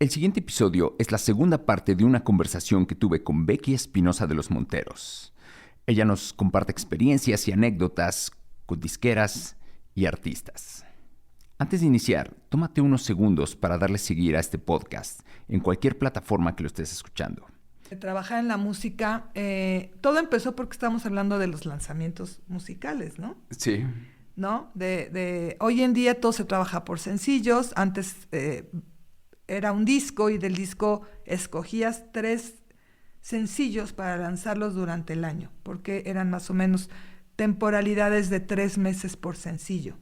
El siguiente episodio es la segunda parte de una conversación que tuve con Becky Espinosa de los Monteros. Ella nos comparte experiencias y anécdotas con disqueras y artistas. Antes de iniciar, tómate unos segundos para darle seguir a este podcast en cualquier plataforma que lo estés escuchando. Trabajar en la música, todo empezó porque estamos hablando de los lanzamientos musicales, ¿no? Sí. ¿No? Hoy en día todo se trabaja por sencillos. Antes era un disco y del disco escogías 3 sencillos para lanzarlos durante el año, porque eran más o menos temporalidades de 3 meses por sencillo,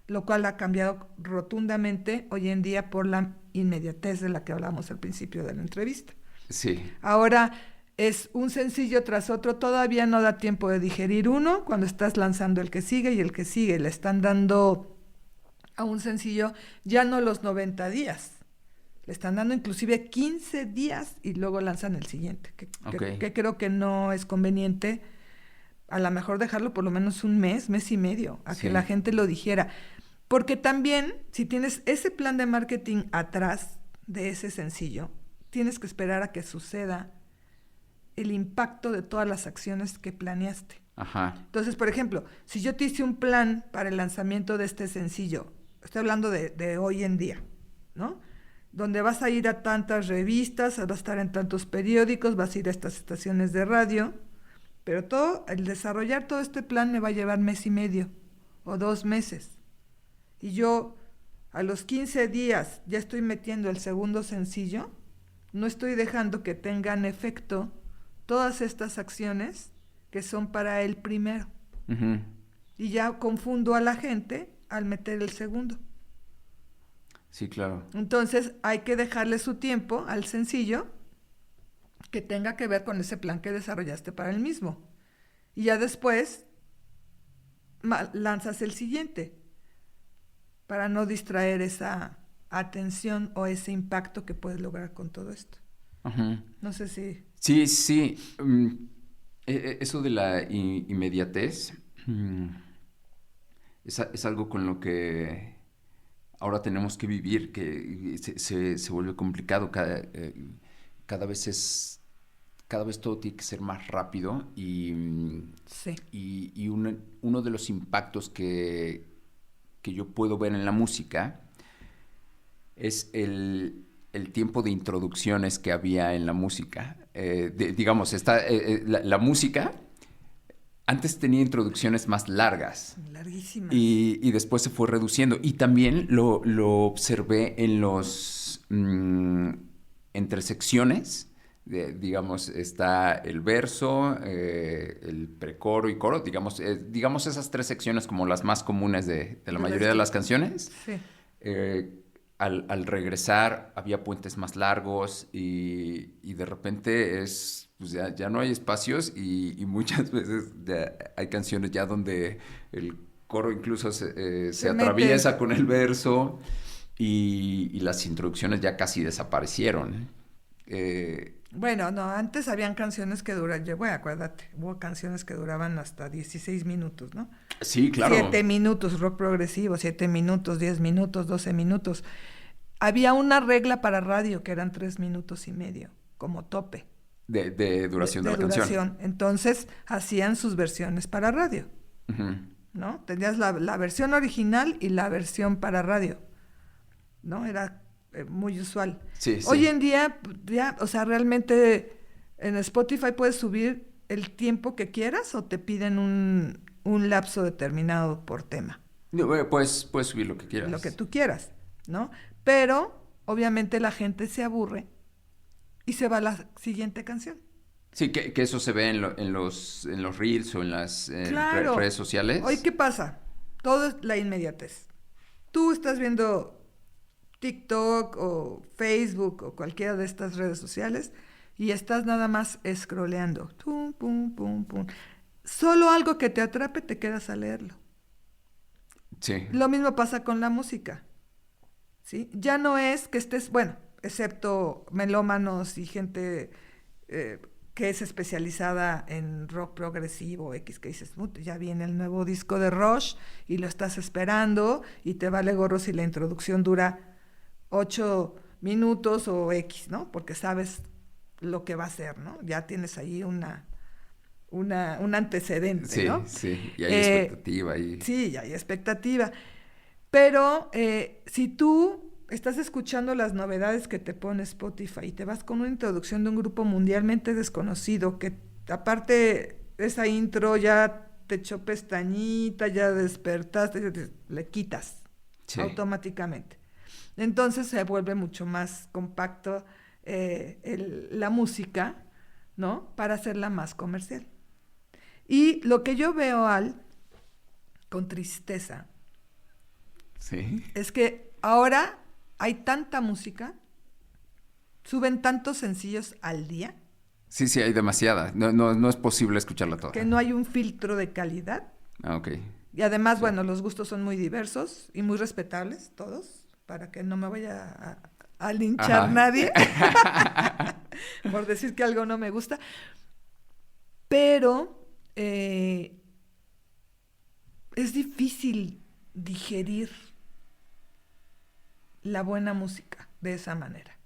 lo cual ha cambiado rotundamente hoy en día por la inmediatez de la que hablamos al principio de la entrevista. Sí. Ahora es un sencillo tras otro, todavía no da tiempo de digerir uno cuando estás lanzando el que sigue y el que sigue. Le están dando a un sencillo ya no los 90 días, le están dando inclusive 15 días y luego lanzan el siguiente, que creo que no es conveniente. A lo mejor dejarlo por lo menos un mes y medio, a que la gente lo digiera. Porque también, si tienes ese plan de marketing atrás de ese sencillo, tienes que esperar a que suceda el impacto de todas las acciones que planeaste. Ajá. Entonces, por ejemplo, si yo te hice un plan para el lanzamiento de este sencillo, estoy hablando de hoy en día, ¿no? Donde vas a ir a tantas revistas, vas a estar en tantos periódicos, vas a ir a estas estaciones de radio, pero el desarrollar todo este plan me va a llevar 1 mes y medio o 2 meses. Y yo a los 15 días ya estoy metiendo el segundo sencillo, no estoy dejando que tengan efecto todas estas acciones que son para el primero. Uh-huh. Y ya confundo a la gente al meter el segundo. Sí, claro. Entonces hay que dejarle su tiempo al sencillo que tenga que ver con ese plan que desarrollaste para el mismo. Y ya después lanzas el siguiente para no distraer esa atención o ese impacto que puedes lograr con todo esto. Uh-huh. No sé si... Sí. Eso de la inmediatez es algo con lo que ahora tenemos que vivir, que se vuelve complicado. Cada vez todo tiene que ser más rápido Sí. y uno de los impactos que yo puedo ver en la música es el tiempo de introducciones que había en la música. Digamos, la música antes tenía introducciones más largas. Larguísimas. Y después se fue reduciendo. Y también lo observé en los... entre secciones. Digamos, está el verso, el precoro y coro. Digamos esas 3 secciones como las más comunes de la mayoría de las canciones. Sí. Al regresar había puentes más largos y de repente pues ya no hay espacios y muchas veces hay canciones ya donde el coro incluso se atraviesa con el verso y las introducciones ya casi desaparecieron. Bueno, no, antes habían canciones que acuérdate, hubo canciones que duraban hasta 16 minutos, ¿no? Sí, claro. 7 minutos, rock progresivo, 7 minutos, 10 minutos, 12 minutos. Había una regla para radio que eran 3 minutos y medio, como tope. De duración de la canción. Entonces, hacían sus versiones para radio, uh-huh. ¿no? Tenías la versión original y la versión para radio, ¿no? Era muy usual. Sí. Hoy en día, ya, o sea, realmente en Spotify puedes subir el tiempo que quieras o te piden un lapso determinado por tema. No, puedes subir lo que quieras. Lo que tú quieras, ¿no? Pero, obviamente, la gente se aburre y se va a la siguiente canción. Sí, que eso se ve en los reels o en las claro. redes sociales. Hoy, ¿qué pasa? Todo es la inmediatez. Tú estás viendo TikTok o Facebook o cualquiera de estas redes sociales y estás nada más scrolleando. Pum, pum, pum, pum. Solo algo que te atrape, te quedas a leerlo. Sí. Lo mismo pasa con la música, ¿sí? Ya no es que estés, bueno, excepto melómanos y gente que es especializada en rock progresivo X, que dices, ya viene el nuevo disco de Rush y lo estás esperando y te vale gorro si la introducción dura 8 minutos o X, ¿no? Porque sabes lo que va a ser, ¿no? Ya tienes ahí un antecedente, Sí, ¿no? sí, y hay expectativa ahí. Sí, ya hay expectativa. Pero si tú estás escuchando las novedades que te pone Spotify y te vas con una introducción de un grupo mundialmente desconocido, que aparte esa intro ya te echó pestañita, ya despertaste, le quitas Sí, automáticamente. Entonces se vuelve mucho más compacto la música, ¿no? Para hacerla más comercial. Y lo que yo veo, con tristeza, sí. es que ahora hay tanta música, suben tantos sencillos al día, Sí, sí, hay demasiada. No es posible escucharla que toda. no hay un filtro de calidad. Ah, ok. Y además, Sí. bueno, los gustos son muy diversos y muy respetables, todos, para que no me vaya a linchar Ajá. nadie por decir que algo no me gusta. Pero es difícil digerir la buena música de esa manera.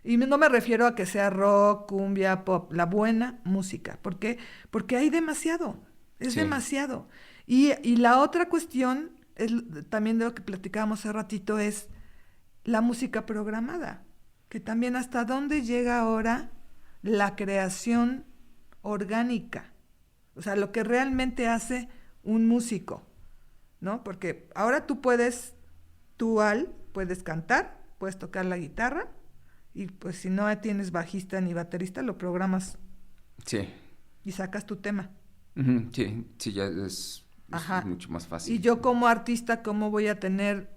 Y no me refiero a que sea rock, cumbia, pop, la buena música. ¿Por qué? Porque hay demasiado, es Sí, demasiado. Y la otra cuestión, también de lo que platicábamos hace ratito, es la música programada, que también hasta dónde llega ahora la creación orgánica, o sea, lo que realmente hace un músico, ¿no? Porque ahora puedes cantar, puedes tocar la guitarra, y pues si no tienes bajista ni baterista, lo programas sí. y sacas tu tema. Ujú, sí, sí, ya es Ajá. mucho más Y fácil. yo como artista, ¿cómo voy a tener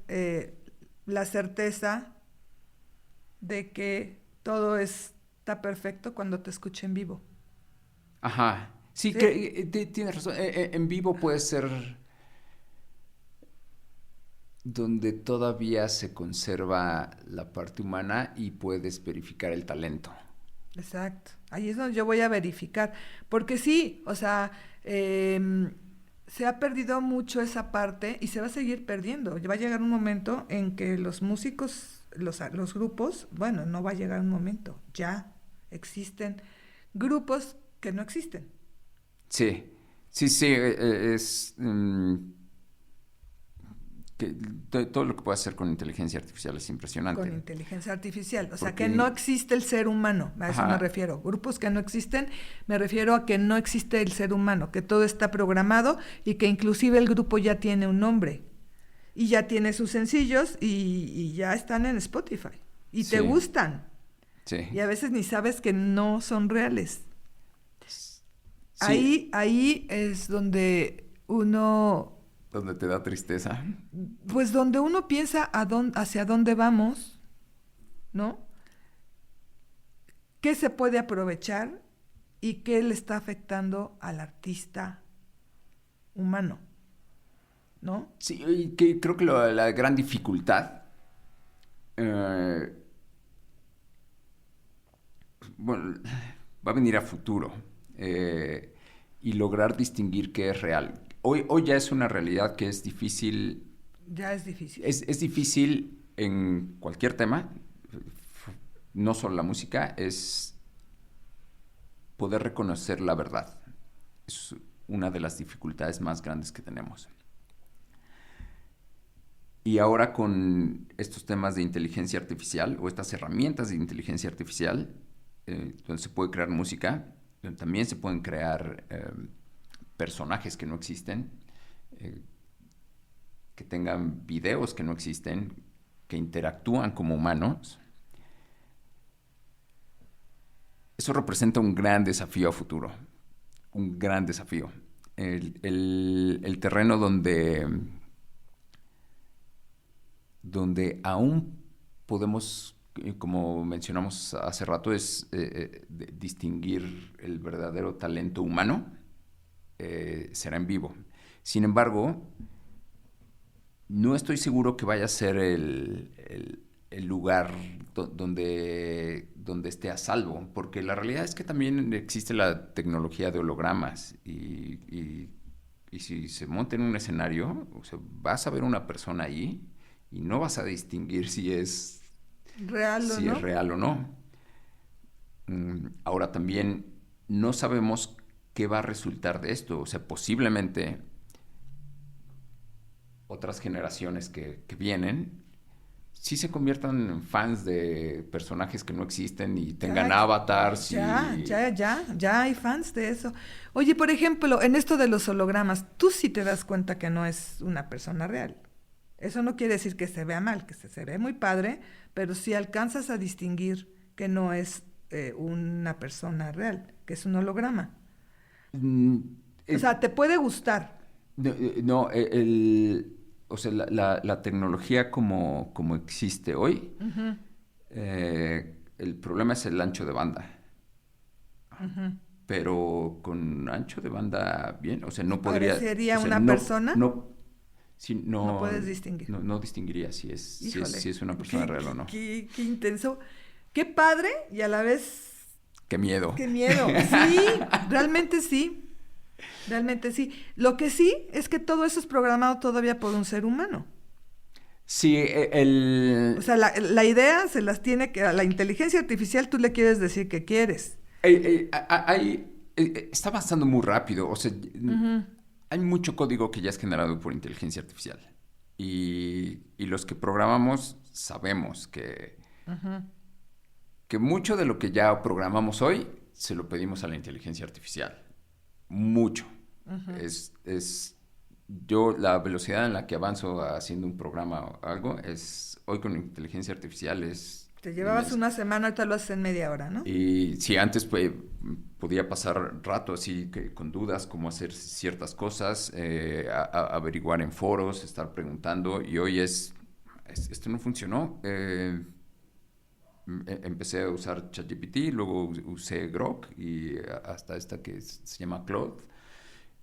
la certeza de que todo está perfecto cuando te escuche en vivo? Ajá. Sí, ¿Sí? tienes razón. En vivo puede ser donde todavía se conserva la parte humana y puedes verificar el talento. Exacto. Ahí es donde yo voy a verificar. Porque sí, o sea, se ha perdido mucho esa parte y se va a seguir perdiendo. Va a llegar un momento en que los músicos, los grupos, bueno, no va a llegar un momento, ya existen grupos que no existen. Sí, sí, sí, es que todo lo que puede hacer con inteligencia artificial es Con impresionante. inteligencia artificial, o sea que no Porque, existe el ser humano, a eso me ajá, refiero. Grupos que no existen, me refiero a que no existe el ser humano, que todo está programado y que inclusive el grupo ya tiene un nombre y ya tiene sus sencillos y ya están en Spotify y te sí, gustan y sí. a veces ni sabes que no son reales. Sí, Ahí es donde uno, donde te da tristeza. pues donde uno piensa hacia dónde vamos, ¿no? ¿Qué se puede aprovechar y qué le está afectando al artista humano, ¿no? Sí, y que creo que la gran dificultad, eh, bueno, va a venir a futuro y lograr distinguir qué es real. Hoy ya es una realidad que es difícil, Ya es difícil. es difícil en cualquier tema, no solo la música, es poder reconocer la verdad. Es una de las dificultades más grandes que tenemos. Y ahora con estos temas de inteligencia artificial o estas herramientas de inteligencia artificial, donde se puede crear música, también se pueden crear personajes que no existen, eh, que tengan videos que no existen, que interactúan como humanos. Eso representa un gran desafío a futuro, un gran desafío. El terreno donde aún podemos, como mencionamos hace rato, es distinguir el verdadero talento humano, será en vivo. Sin embargo, no estoy seguro que vaya a ser el lugar donde esté a salvo, porque la realidad es que también existe la tecnología de hologramas y si se monta en un escenario, o sea, vas a ver una persona ahí y no vas a distinguir si es Real o si no. es real o no. Ahora también no sabemos qué va a resultar de esto. O sea, posiblemente otras generaciones que vienen sí se conviertan en fans de personajes que no existen y tengan avatars y... Ya hay fans de eso. Oye, por ejemplo, en esto de los hologramas, tú sí te das cuenta que no es una persona real. Eso no quiere decir que se vea mal, que se ve muy padre, pero sí alcanzas a distinguir que no es una persona real, que es un holograma. Mm, O sea, te puede gustar. no, o sea, la tecnología como existe hoy, Ujú, el problema es el ancho de banda. ujú. Pero con ancho de banda bien, o sea, no podría, o ¿Parecería sea, una persona? sí, No puedes distinguir. no distinguiría si Híjole, es una persona real o no. qué intenso. Qué padre y a la vez Qué miedo. qué miedo. Sí, realmente sí. Realmente sí. Lo que sí es que todo eso es programado todavía por un ser humano. Sí, O sea, la idea se las tiene que... A la inteligencia artificial tú le quieres decir que quieres. está avanzando muy rápido, o sea, Ujú, hay mucho código que ya es generado por inteligencia artificial. Y los que programamos sabemos ujú, que mucho de lo que ya programamos hoy se lo pedimos a la inteligencia artificial. Mucho. ujú. Yo la velocidad en la que avanzo haciendo un programa o algo es, hoy con inteligencia artificial es Te llevabas inmensa. una semana, ahorita lo haces en media hora, ¿no? Y si antes pues, podía pasar rato así que, con dudas, cómo hacer ciertas cosas, averiguar en foros, estar preguntando, y hoy esto no funcionó. Empecé a usar ChatGPT, luego usé Grok y hasta esta que se llama Claude.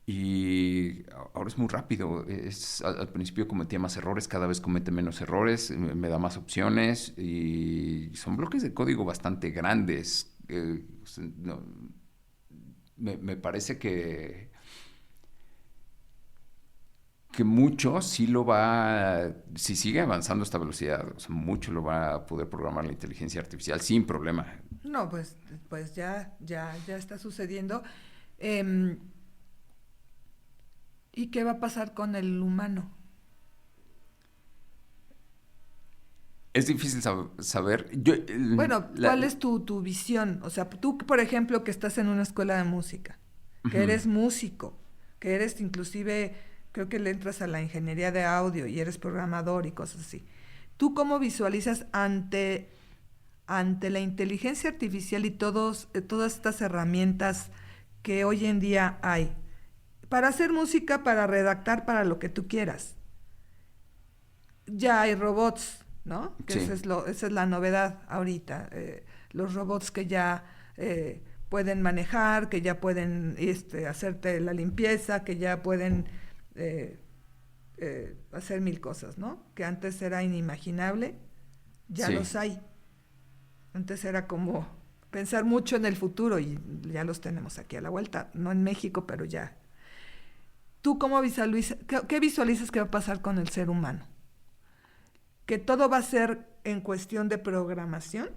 Y ahora es muy rápido. Al principio cometía más errores, cada vez comete menos errores, me da más opciones y son bloques de código bastante grandes. Me parece que mucho sí lo va, si sigue avanzando a esta velocidad, o sea, mucho lo va a poder programar la inteligencia artificial sin problema. No, pues ya está sucediendo. Em, ¿Y qué va a pasar con el humano? Es difícil saber. Yo, Bueno, ¿cuál es tu visión? O sea, tú, por ejemplo, que estás en una escuela de música, que ujú. eres músico, que eres inclusive, creo que le entras a la ingeniería de audio y eres programador y cosas así. ¿Tú cómo visualizas ante la inteligencia artificial y todas estas herramientas que hoy en día hay para hacer música, para redactar, para lo que tú quieras? Ya hay robots, ¿no? Que Sí, esa es la novedad ahorita. Los robots que ya pueden manejar, que ya pueden hacerte la limpieza, que ya pueden eh, hacer mil cosas, ¿no? Que antes era inimaginable, ya sí. los hay. Antes era como pensar mucho en el futuro y ya los tenemos aquí a la vuelta, no en México, pero ya. ¿Tú cómo visualizas, qué visualizas que va a pasar con el ser humano? ¿Que todo va a ser en cuestión de programación?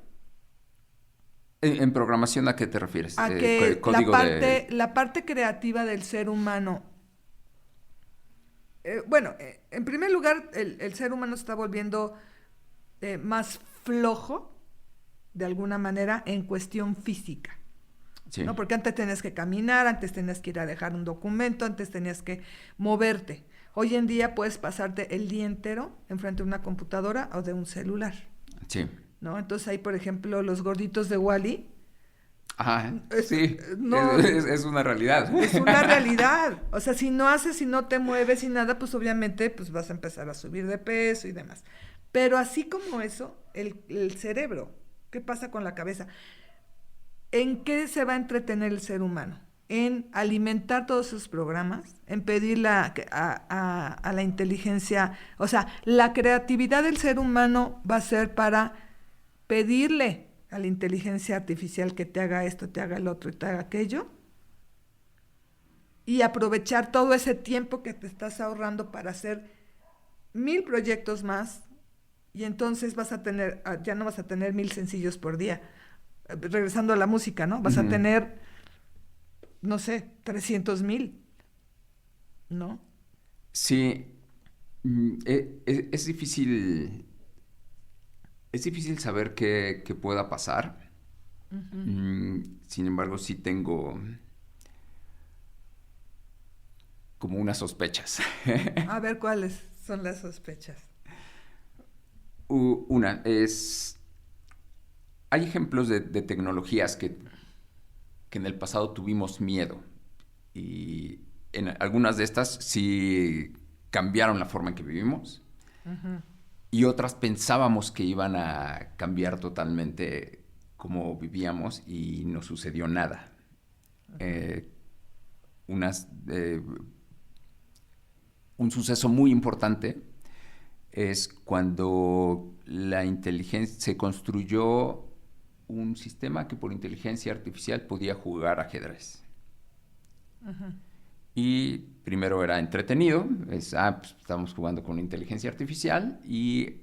En programación, ¿a qué te refieres? A que Código de... la parte creativa del ser humano, bueno, en primer lugar, el ser humano se está volviendo más flojo, de alguna manera, en cuestión física. Sí, ¿No? Porque antes tenías que caminar, antes tenías que ir a dejar un documento, antes tenías que moverte. Hoy en día puedes pasarte el día entero enfrente de una computadora o de un celular, sí. ¿no? Entonces hay, por ejemplo, los gorditos de Wall-E. Ajá, Es, sí, no, es una realidad. es una realidad. O sea, si no haces, si no te mueves y nada, pues obviamente pues vas a empezar a subir de peso y demás. Pero así como eso, el cerebro, ¿qué pasa con la cabeza? ¿En qué se va a entretener el ser humano? En alimentar todos esos programas, en pedirle a la inteligencia, o sea, la creatividad del ser humano va a ser para pedirle a la inteligencia artificial que te haga esto, te haga el otro y te haga aquello, y aprovechar todo ese tiempo que te estás ahorrando para hacer mil proyectos más Y entonces ya no vas a tener 1000 sencillos por día. Regresando a la música, ¿no? Vas a tener, no sé, 300,000, ¿no? Sí, es difícil. Es difícil saber qué pueda pasar. Sin embargo, sí tengo como unas sospechas. A ver cuáles son las sospechas. Una es... Hay ejemplos de tecnologías que en el pasado tuvimos miedo. Y en algunas de estas sí cambiaron la forma en que vivimos. Y otras pensábamos que iban a cambiar totalmente cómo vivíamos y no sucedió nada. Unas... Un suceso muy importante es cuando la inteligencia se construyó un sistema que por inteligencia artificial podía jugar ajedrez. Y primero era entretenido, pues estamos jugando con inteligencia artificial y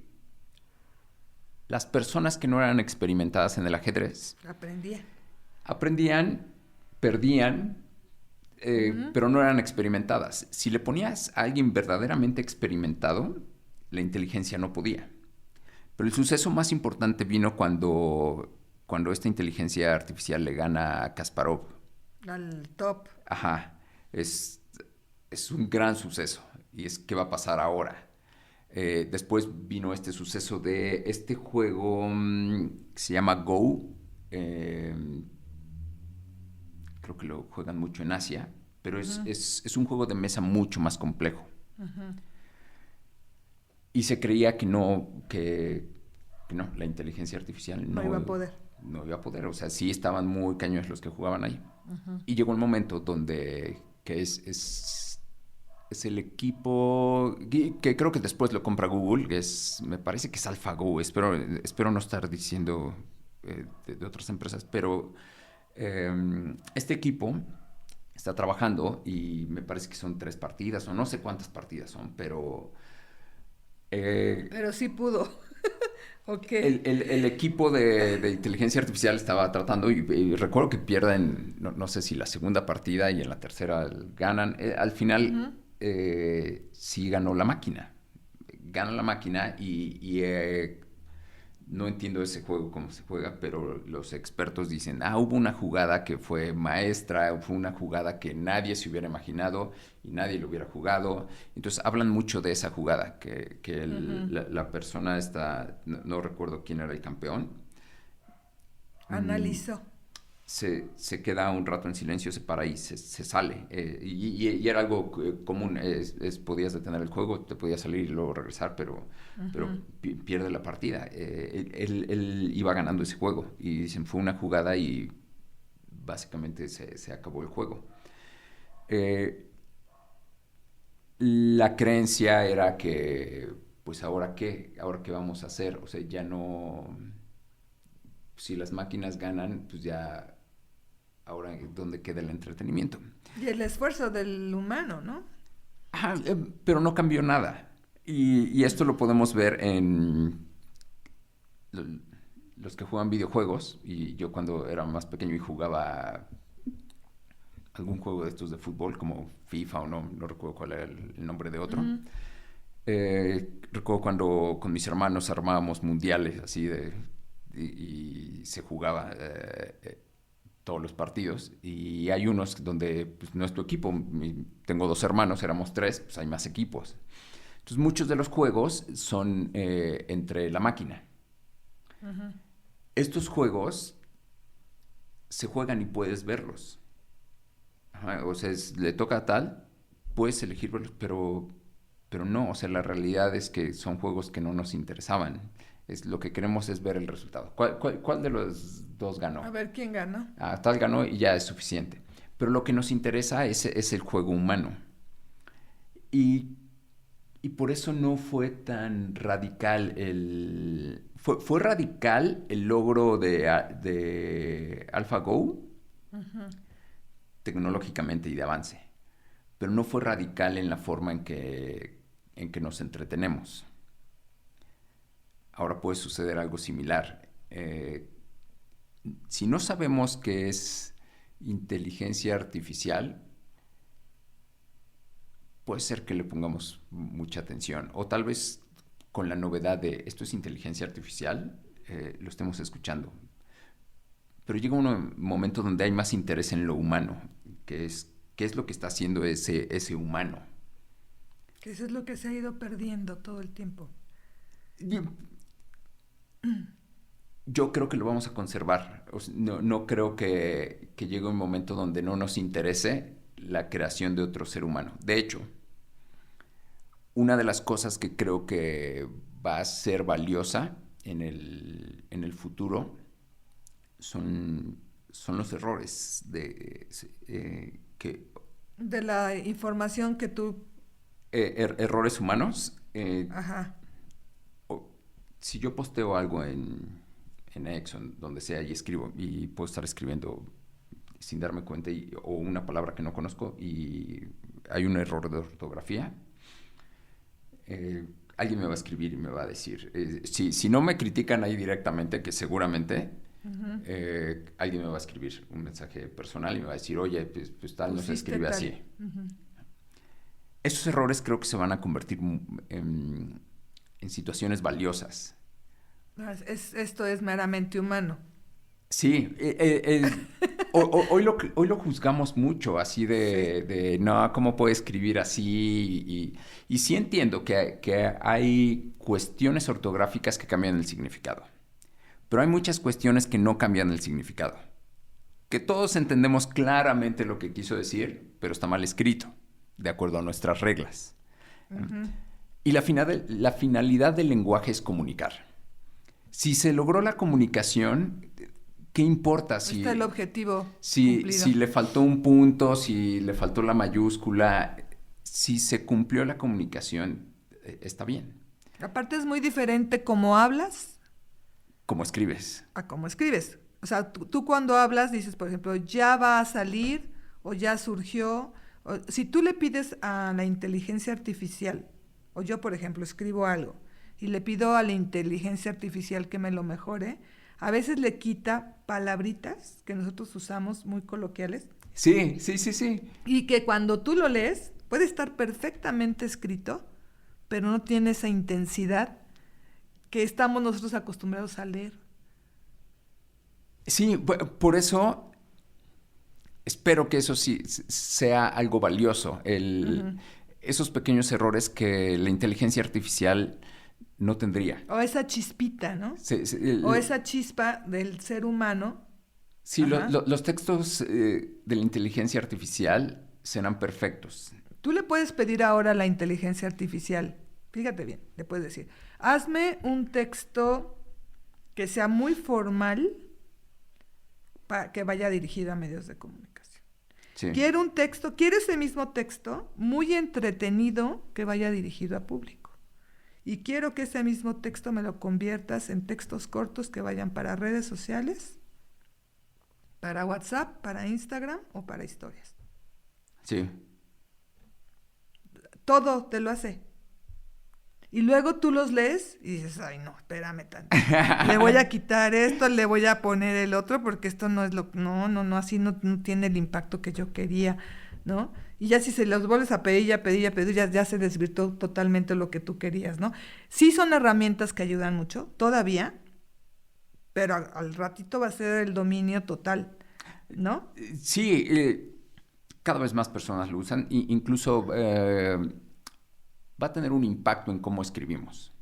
las personas que no eran experimentadas en el ajedrez aprendían, perdían, pero no eran experimentadas. Si le ponías a alguien verdaderamente experimentado, la inteligencia no podía. Pero el suceso más importante vino cuando esta inteligencia artificial le gana a Kasparov. Al top. Ajá. Es un gran suceso. Y es qué va a pasar ahora. Después vino este suceso de este juego que se llama Go. Creo que lo juegan mucho en Asia, pero es un juego de mesa mucho más complejo. Y se creía que no, la inteligencia artificial no iba a poder. No iba a poder, o sea, sí estaban muy cañones los que jugaban ahí. Y llegó el momento donde, que es el equipo, que creo que después lo compra Google, me parece que es AlphaGo, espero no estar diciendo de otras empresas, pero este equipo está trabajando y me parece que son 3 partidas o no sé cuántas partidas son, pero... pero sí pudo. Okay. El equipo de inteligencia artificial estaba tratando y recuerdo que pierden, no sé si la segunda partida y en la tercera ganan. Al final sí ganó la máquina. Gana la máquina y no entiendo ese juego cómo se juega, pero los expertos dicen, hubo una jugada que fue maestra, fue una jugada que nadie se hubiera imaginado y nadie lo hubiera jugado. Entonces hablan mucho de esa jugada, que la persona está, no recuerdo quién era el campeón. Analizó. Se queda un rato en silencio, se para y se sale. Y era algo común. Podías detener el juego, te podías salir y luego regresar, pero pierde la partida. Él iba ganando ese juego y dicen, fue una jugada y básicamente se acabó el juego. La creencia era que, pues, ¿ahora qué vamos a hacer? O sea, ya no... Si las máquinas ganan, pues ya... Ahora, ¿dónde queda el entretenimiento? Y el esfuerzo del humano, ¿no? Pero no cambió nada. Y esto lo podemos ver en los que juegan videojuegos. Y yo cuando era más pequeño y jugaba algún juego de estos de fútbol, como FIFA o no recuerdo cuál era el nombre de otro. Recuerdo cuando con mis hermanos armábamos mundiales así y se jugaba... todos los partidos, y hay unos donde pues, nuestro equipo, tengo 2 hermanos, éramos 3, pues hay más equipos. Entonces muchos de los juegos son entre la máquina. Estos juegos se juegan y puedes verlos. O sea, le toca a tal, puedes elegir verlos, pero no, o sea, la realidad es que son juegos que no nos interesaban. Lo que queremos es ver el resultado. ¿Cuál de los 2 ganó? A ver, ¿quién ganó? Tal ganó y ya es suficiente. Pero lo que nos interesa es el juego humano. Y por eso no fue tan radical fue radical el logro de AlphaGo tecnológicamente y de avance. Pero no fue radical en la forma en que nos entretenemos. ahora puede suceder algo similar. Si no sabemos qué es inteligencia artificial, puede ser que le pongamos mucha atención. O tal vez con la novedad de esto es inteligencia artificial, lo estemos escuchando. Pero llega un momento donde hay más interés en lo humano, que es qué es lo que está haciendo ese humano. Que eso es lo que se ha ido perdiendo todo el tiempo. Yo creo que lo vamos a conservar. No creo que llegue un momento donde no nos interese la creación de otro ser humano. De hecho, una de las cosas que creo que va a ser valiosa en el futuro son los errores de la información que tú... errores humanos. Ajá. Si yo posteo algo en X, donde sea, y escribo, y puedo estar escribiendo sin darme cuenta, o una palabra que no conozco, y hay un error de ortografía, alguien me va a escribir y me va a decir, si no me critican ahí directamente, que seguramente, alguien me va a escribir un mensaje personal y me va a decir, oye, pues tal no se escribe así. Esos errores creo que se van a convertir en situaciones valiosas. Esto es meramente humano. Sí, hoy lo juzgamos mucho, así de no, ¿cómo puede escribir así? Y sí entiendo que hay cuestiones ortográficas que cambian el significado, pero hay muchas cuestiones que no cambian el significado, que todos entendemos claramente lo que quiso decir, pero está mal escrito, de acuerdo a nuestras reglas. Y la finalidad del lenguaje es comunicar. Si se logró la comunicación, ¿qué importa si... Está el objetivo cumplido. Si le faltó un punto, si le faltó la mayúscula, si se cumplió la comunicación, está bien. Aparte es muy diferente cómo hablas... Cómo escribes. A cómo escribes. O sea, tú cuando hablas dices, por ejemplo, ya va a salir o ya surgió. Si tú le pides a la inteligencia artificial, o yo, por ejemplo, escribo algo y le pido a la inteligencia artificial que me lo mejore, a veces le quita palabritas que nosotros usamos muy coloquiales. Sí. Y que cuando tú lo lees, puede estar perfectamente escrito, pero no tiene esa intensidad que estamos nosotros acostumbrados a leer. Sí, por eso espero que eso sí sea algo valioso. Esos pequeños errores que la inteligencia artificial no tendría. O esa chispita, ¿no? O esa chispa del ser humano. Sí, los textos de la inteligencia artificial serán perfectos. Tú le puedes pedir ahora a la inteligencia artificial, fíjate bien, le puedes decir, hazme un texto que sea muy formal para que vaya dirigido a medios de comunicación. Sí. Quiero ese mismo texto muy entretenido que vaya dirigido a público. Y quiero que ese mismo texto me lo conviertas en textos cortos que vayan para redes sociales, para WhatsApp, para Instagram o para historias. Sí. Todo te lo hace. Y luego tú los lees y dices, ay no, espérame tanto. Le voy a quitar esto, le voy a poner el otro porque esto no es lo... No, así no tiene el impacto que yo quería, ¿no? Y ya si se los vuelves a pedir, ya se desvirtuó totalmente lo que tú querías, ¿no? Sí son herramientas que ayudan mucho, todavía, pero al ratito va a ser el dominio total, ¿no? Sí, cada vez más personas lo usan, incluso va a tener un impacto en cómo escribimos.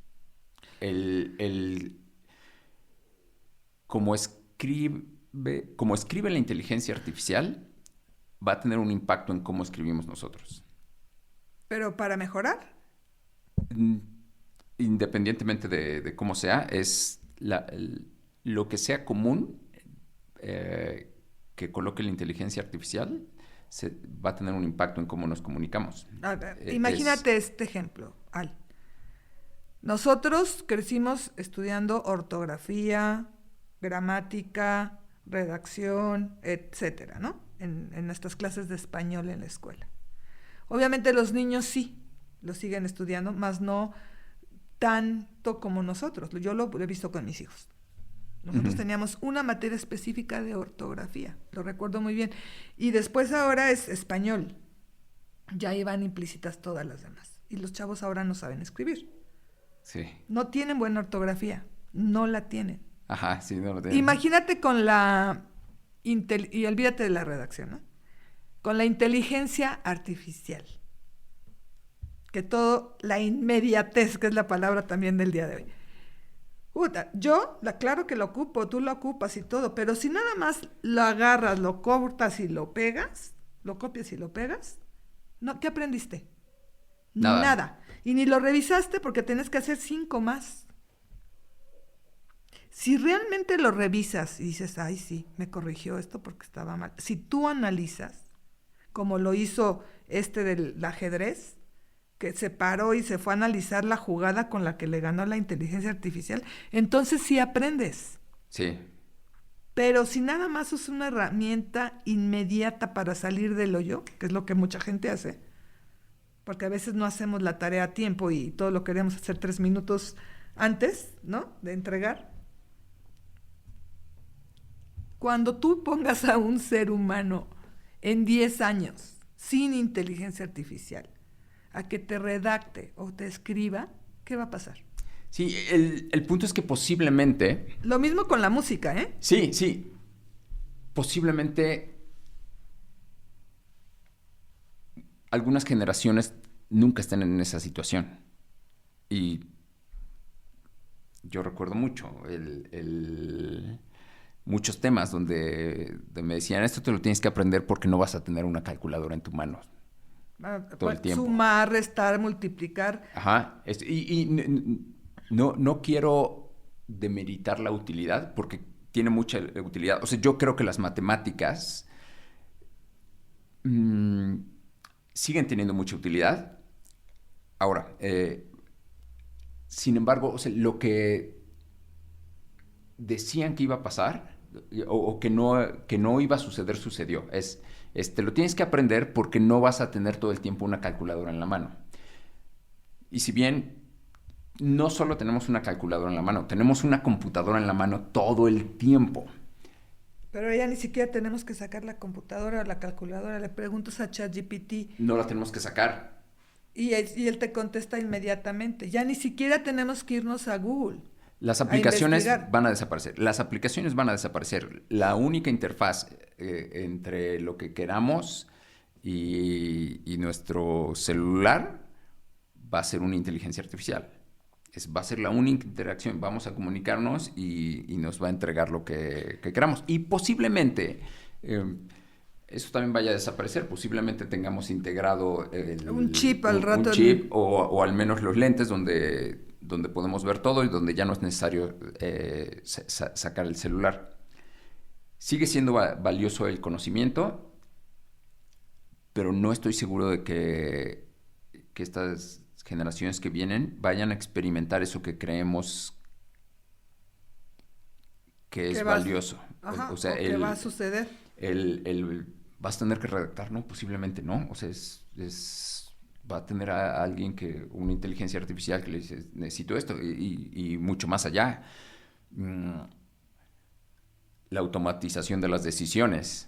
Como escribe la inteligencia artificial, va a tener un impacto en cómo escribimos nosotros. ¿Pero para mejorar? Independientemente de cómo sea, es lo que sea común que coloque la inteligencia artificial va a tener un impacto en cómo nos comunicamos. Imagínate este ejemplo, Al. Nosotros crecimos estudiando ortografía, gramática, redacción, etcétera, ¿no? En nuestras clases de español en la escuela. Obviamente los niños sí lo siguen estudiando, más no tanto como nosotros. Yo lo he visto con mis hijos. Nosotros teníamos una materia específica de ortografía, lo recuerdo muy bien. Y después ahora es español. Ya iban implícitas todas las demás. Y los chavos ahora no saben escribir. Sí. No tienen buena ortografía, no la tienen. Ajá, sí, no lo tienen. Imagínate con la... y olvídate de la redacción, ¿no? Con la inteligencia artificial. Que todo, la inmediatez, que es la palabra también del día de hoy. Claro que lo ocupo, tú lo ocupas y todo, pero si nada más lo agarras, lo cortas y lo pegas, lo copias y lo pegas, no, ¿qué aprendiste? Nada. Y ni lo revisaste porque tenés que hacer 5 más. Si realmente lo revisas y dices, ay, sí, me corrigió esto porque estaba mal. Si tú analizas, como lo hizo del ajedrez, que se paró y se fue a analizar la jugada con la que le ganó la inteligencia artificial, entonces sí aprendes. Sí. Pero si nada más es una herramienta inmediata para salir del hoyo, que es lo que mucha gente hace, porque a veces no hacemos la tarea a tiempo y todo lo queremos hacer 3 minutos antes, ¿no?, de entregar. Cuando tú pongas a un ser humano en 10 años sin inteligencia artificial a que te redacte o te escriba, ¿qué va a pasar? Sí, el punto es que posiblemente... Lo mismo con la música, ¿eh? Sí. Posiblemente algunas generaciones nunca estén en esa situación. Y yo recuerdo mucho muchos temas donde me decían, esto te lo tienes que aprender porque no vas a tener una calculadora en tu mano todo el tiempo. Sumar, restar, multiplicar. Ajá. No quiero demeritar la utilidad porque tiene mucha utilidad. O sea, yo creo que las matemáticas siguen teniendo mucha utilidad. Ahora, sin embargo, o sea, lo que decían que iba a pasar o que no iba a suceder, sucedió. Te lo tienes que aprender porque no vas a tener todo el tiempo una calculadora en la mano. Y si bien no solo tenemos una calculadora en la mano, tenemos una computadora en la mano todo el tiempo. Pero ya ni siquiera tenemos que sacar la computadora o la calculadora. Le preguntas a ChatGPT. No la tenemos que sacar. Y él te contesta inmediatamente. Ya ni siquiera tenemos que irnos a Google. Las aplicaciones van a desaparecer. Las aplicaciones van a desaparecer. La única interfaz entre lo que queramos y nuestro celular va a ser una inteligencia artificial. Va a ser la única interacción. Vamos a comunicarnos y nos va a entregar lo que queramos. Y posiblemente eso también vaya a desaparecer. Posiblemente tengamos integrado un chip al rato. Un chip o al menos los lentes donde podemos ver todo y donde ya no es necesario sacar el celular. Sigue siendo valioso el conocimiento, pero no estoy seguro de que estas generaciones que vienen vayan a experimentar eso que creemos que es valioso. Ajá, o sea, ¿qué va a suceder? Vas a tener que redactar, ¿no? Posiblemente no. O sea, va a tener a alguien una inteligencia artificial que le dice, necesito esto, y mucho más allá. La automatización de las decisiones.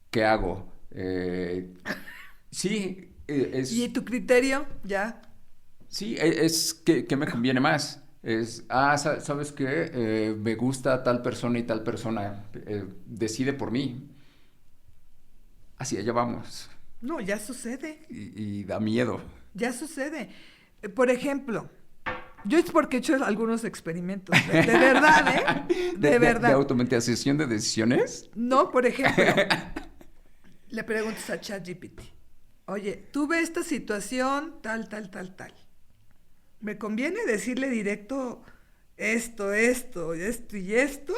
¿Qué hago? Sí, ¿Y tu criterio? Ya. Sí, es que me conviene más. ¿Sabes qué? Me gusta tal persona y tal persona. Decide por mí. Así, allá vamos. No, ya sucede. Y da miedo. Ya sucede. Por ejemplo, yo es porque he hecho algunos experimentos. De verdad, ¿eh? De verdad. ¿De automatización de decisiones? No, por ejemplo, le preguntas a ChatGPT. Oye, tuve esta situación, tal. ¿Me conviene decirle directo esto y esto?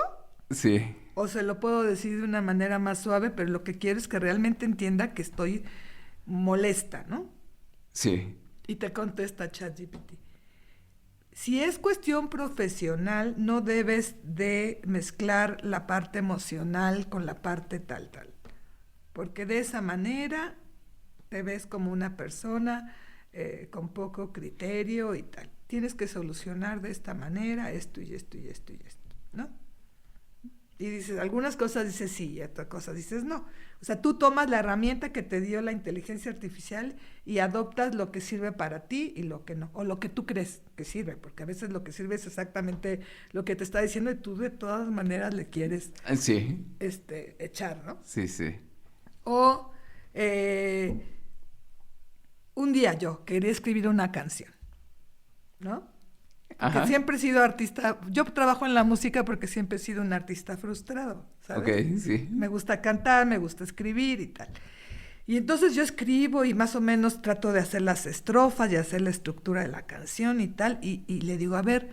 Sí. O se lo puedo decir de una manera más suave, pero lo que quiero es que realmente entienda que estoy molesta, ¿no? Sí. Y te contesta ChatGPT. Si es cuestión profesional, no debes de mezclar la parte emocional con la parte tal. Porque de esa manera te ves como una persona con poco criterio y tal. tienes que solucionar de esta manera esto y esto y esto y esto, ¿no? Y dices, algunas cosas dices sí, y otras cosas dices no. O sea, tú tomas la herramienta que te dio la inteligencia artificial y adoptas lo que sirve para ti y lo que no, o lo que tú crees que sirve, porque a veces lo que sirve es exactamente lo que te está diciendo y tú de todas maneras le quieres Sí. echar, ¿no? Sí, sí. O un día yo quería escribir una canción, ¿no? Porque Ajá. siempre he sido artista, yo trabajo en la música porque siempre he sido un artista frustrado, Ok, ¿sabes? sí. Me gusta cantar, me gusta escribir y tal. Y entonces yo escribo y más o menos trato de hacer las estrofas y hacer la estructura de la canción y tal, y le digo, a ver,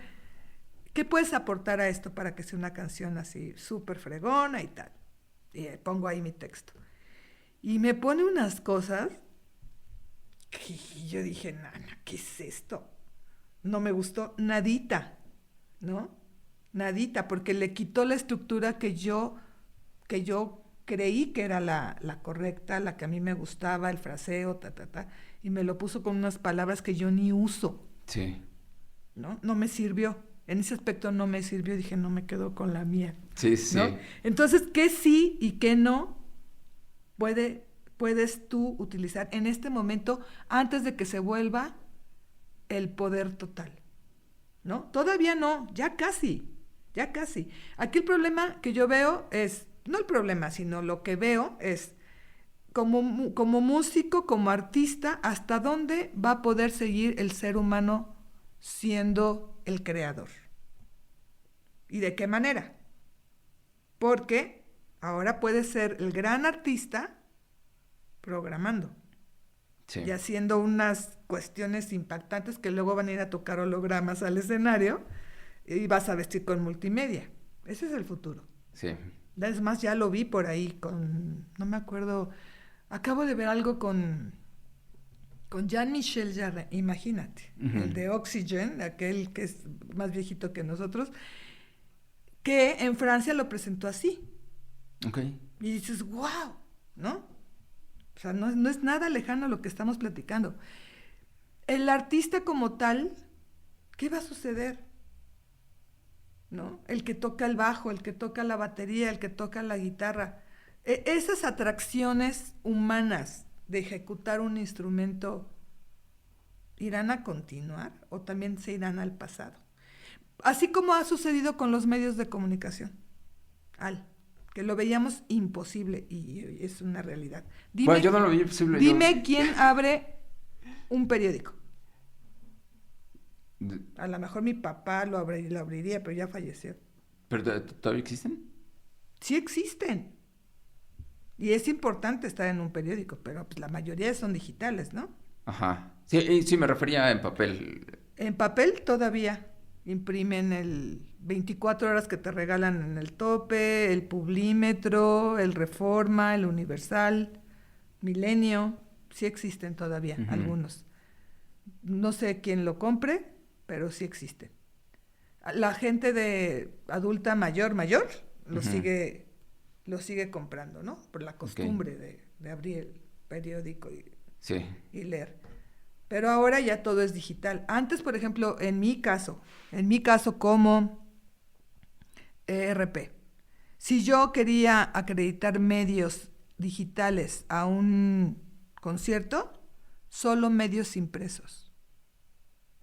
¿qué puedes aportar a esto para que sea una canción así súper fregona y tal? Y pongo ahí mi texto. Y me pone unas cosas que yo dije, nana, ¿qué es esto? No me gustó nadita, ¿no? Nadita, porque le quitó la estructura que yo creí que era la correcta, la que a mí me gustaba, el fraseo, y me lo puso con unas palabras que yo ni uso, Sí. ¿no? No me sirvió. En ese aspecto no me sirvió, dije, no me quedo con la mía, Sí, ¿no? sí. Entonces, ¿qué sí y qué no puedes tú utilizar en este momento antes de que se vuelva el poder total? ¿No? Todavía no, ya casi, ya casi. Aquí el problema que yo veo es, no el problema, sino lo que veo es, como músico, como artista, ¿hasta dónde va a poder seguir el ser humano siendo el creador? ¿Y de qué manera? Porque ahora puede ser el gran artista programando Sí. y haciendo unas cuestiones impactantes que luego van a ir a tocar hologramas al escenario y vas a vestir con multimedia. Ese es el futuro. Sí. Es más, ya lo vi por ahí con, no me acuerdo, acabo de ver algo con Jean-Michel Jarre, imagínate, Ujú. el de Oxygen, aquel que es más viejito que nosotros, que en Francia lo presentó así. Ok. Y dices, wow, ¿no? O sea, no es nada lejano a lo que estamos platicando. El artista como tal, ¿qué va a suceder? ¿No? El que toca el bajo, el que toca la batería, el que toca la guitarra. Esas atracciones humanas de ejecutar un instrumento, ¿irán a continuar o también se irán al pasado? Así como ha sucedido con los medios de comunicación, que lo veíamos imposible y es una realidad. Bueno, yo Dime, no lo vi posible. dime quién abre un periódico. A lo mejor mi papá lo abriría, pero ya falleció. ¿Pero todavía existen? Sí existen. Y es importante estar en un periódico, pero pues la mayoría son digitales, ¿no? Ajá. Sí, sí, me refería en papel. En papel todavía imprimen el 24 horas que te regalan en el Tope, el Publímetro, el Reforma, el Universal, Milenio. Sí existen todavía Ujú. algunos. No sé quién lo compre, pero sí existen. La gente de adulta mayor lo Ujú. sigue lo sigue comprando, ¿no? Por la Ok. costumbre de abrir el periódico Sí. y leer. Pero ahora ya todo es digital. Antes, por ejemplo, en mi caso como ERP, si yo quería acreditar medios digitales a un concierto, solo medios impresos.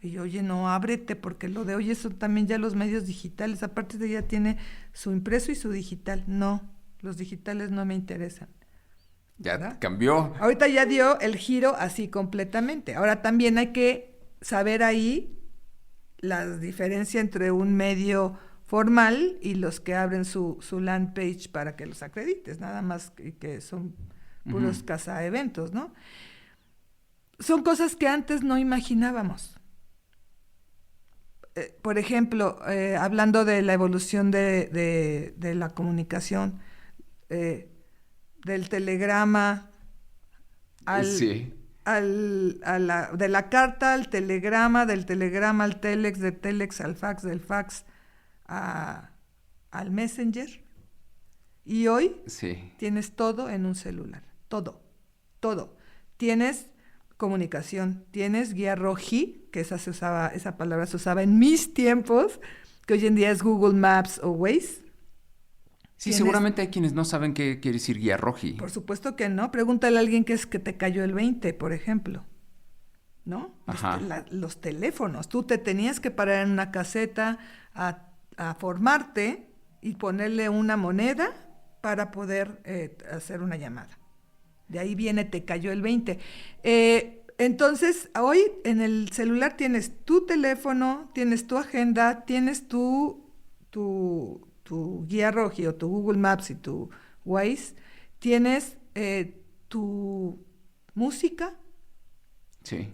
Y yo, oye, no, ábrete, porque lo de hoy son también ya los medios digitales. Aparte de ya tiene su impreso y su digital. No, los digitales no me interesan, Ya ¿verdad? cambió. Ahorita ya dio el giro así completamente. Ahora también hay que saber ahí la diferencia entre un medio formal y los que abren su land page para que los acredites, nada más que son Ujú. puros cazaeventos, ¿no? Son cosas que antes no imaginábamos. Por ejemplo, hablando de la evolución de la comunicación, eh, del telegrama Sí. de la carta al telegrama, del telegrama al telex, del telex al fax, del fax a, al messenger. Y hoy Sí. tienes todo en un celular, todo, todo. Tienes comunicación. Tienes guía roji, que esa palabra se usaba en mis tiempos, que hoy en día es Google Maps o Waze. Sí, seguramente hay quienes no saben qué quiere decir guía roji. Por supuesto que no. Pregúntale a alguien que es que te cayó el 20, por ejemplo. ¿No? Los teléfonos. Tú te tenías que parar en una caseta a formarte y ponerle una moneda para poder hacer una llamada. De ahí viene, te cayó el 20. Entonces, hoy en el celular tienes tu teléfono, tienes tu agenda, tienes tu guía roji o tu Google Maps y tu Waze, tienes tu música, sí,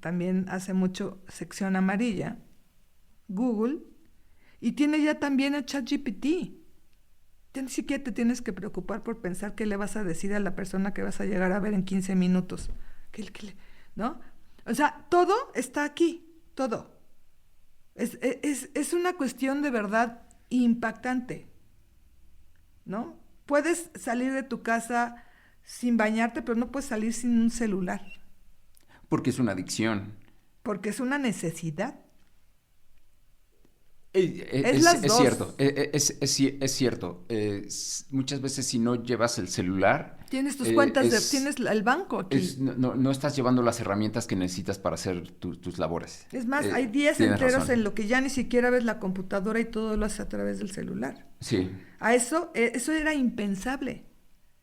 también hace mucho sección amarilla, Google, y tiene ya también el ChatGPT. Ya ni siquiera te tienes que preocupar por pensar qué le vas a decir a la persona que vas a llegar a ver en 15 minutos. ¿No? O sea, todo está aquí, todo. Es una cuestión de verdad impactante, ¿no? Puedes salir de tu casa sin bañarte, pero no puedes salir sin un celular. Porque es una adicción. Porque es una necesidad. Es cierto, es cierto. Muchas veces si no llevas el celular... Tienes tus cuentas, tienes el banco aquí. No estás llevando las herramientas que necesitas para hacer tus labores. Es más, hay días enteros razón. En lo que ya ni siquiera ves la computadora y todo lo haces a través del celular. Sí. Eso era impensable.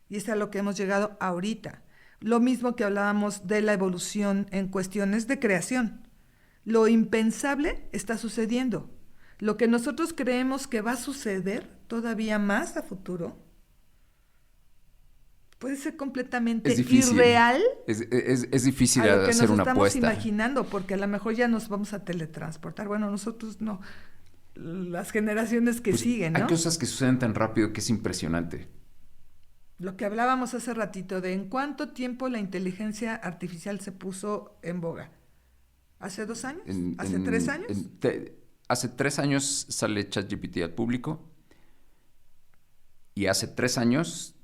Y es a lo que hemos llegado ahorita. Lo mismo que hablábamos de la evolución en cuestiones de creación. Lo impensable está sucediendo. Lo que nosotros creemos que va a suceder todavía más a futuro puede ser completamente irreal. Es difícil hacer una apuesta. Estamos imaginando, porque a lo mejor ya nos vamos a teletransportar. Bueno, nosotros no. Las generaciones que siguen, ¿no? Hay cosas que suceden tan rápido que es impresionante. Lo que hablábamos hace ratito de en cuánto tiempo la inteligencia artificial se puso en boga. ¿Hace 2 años? ¿Hace 3 años? Hace 3 años sale ChatGPT al público y hace 3 años,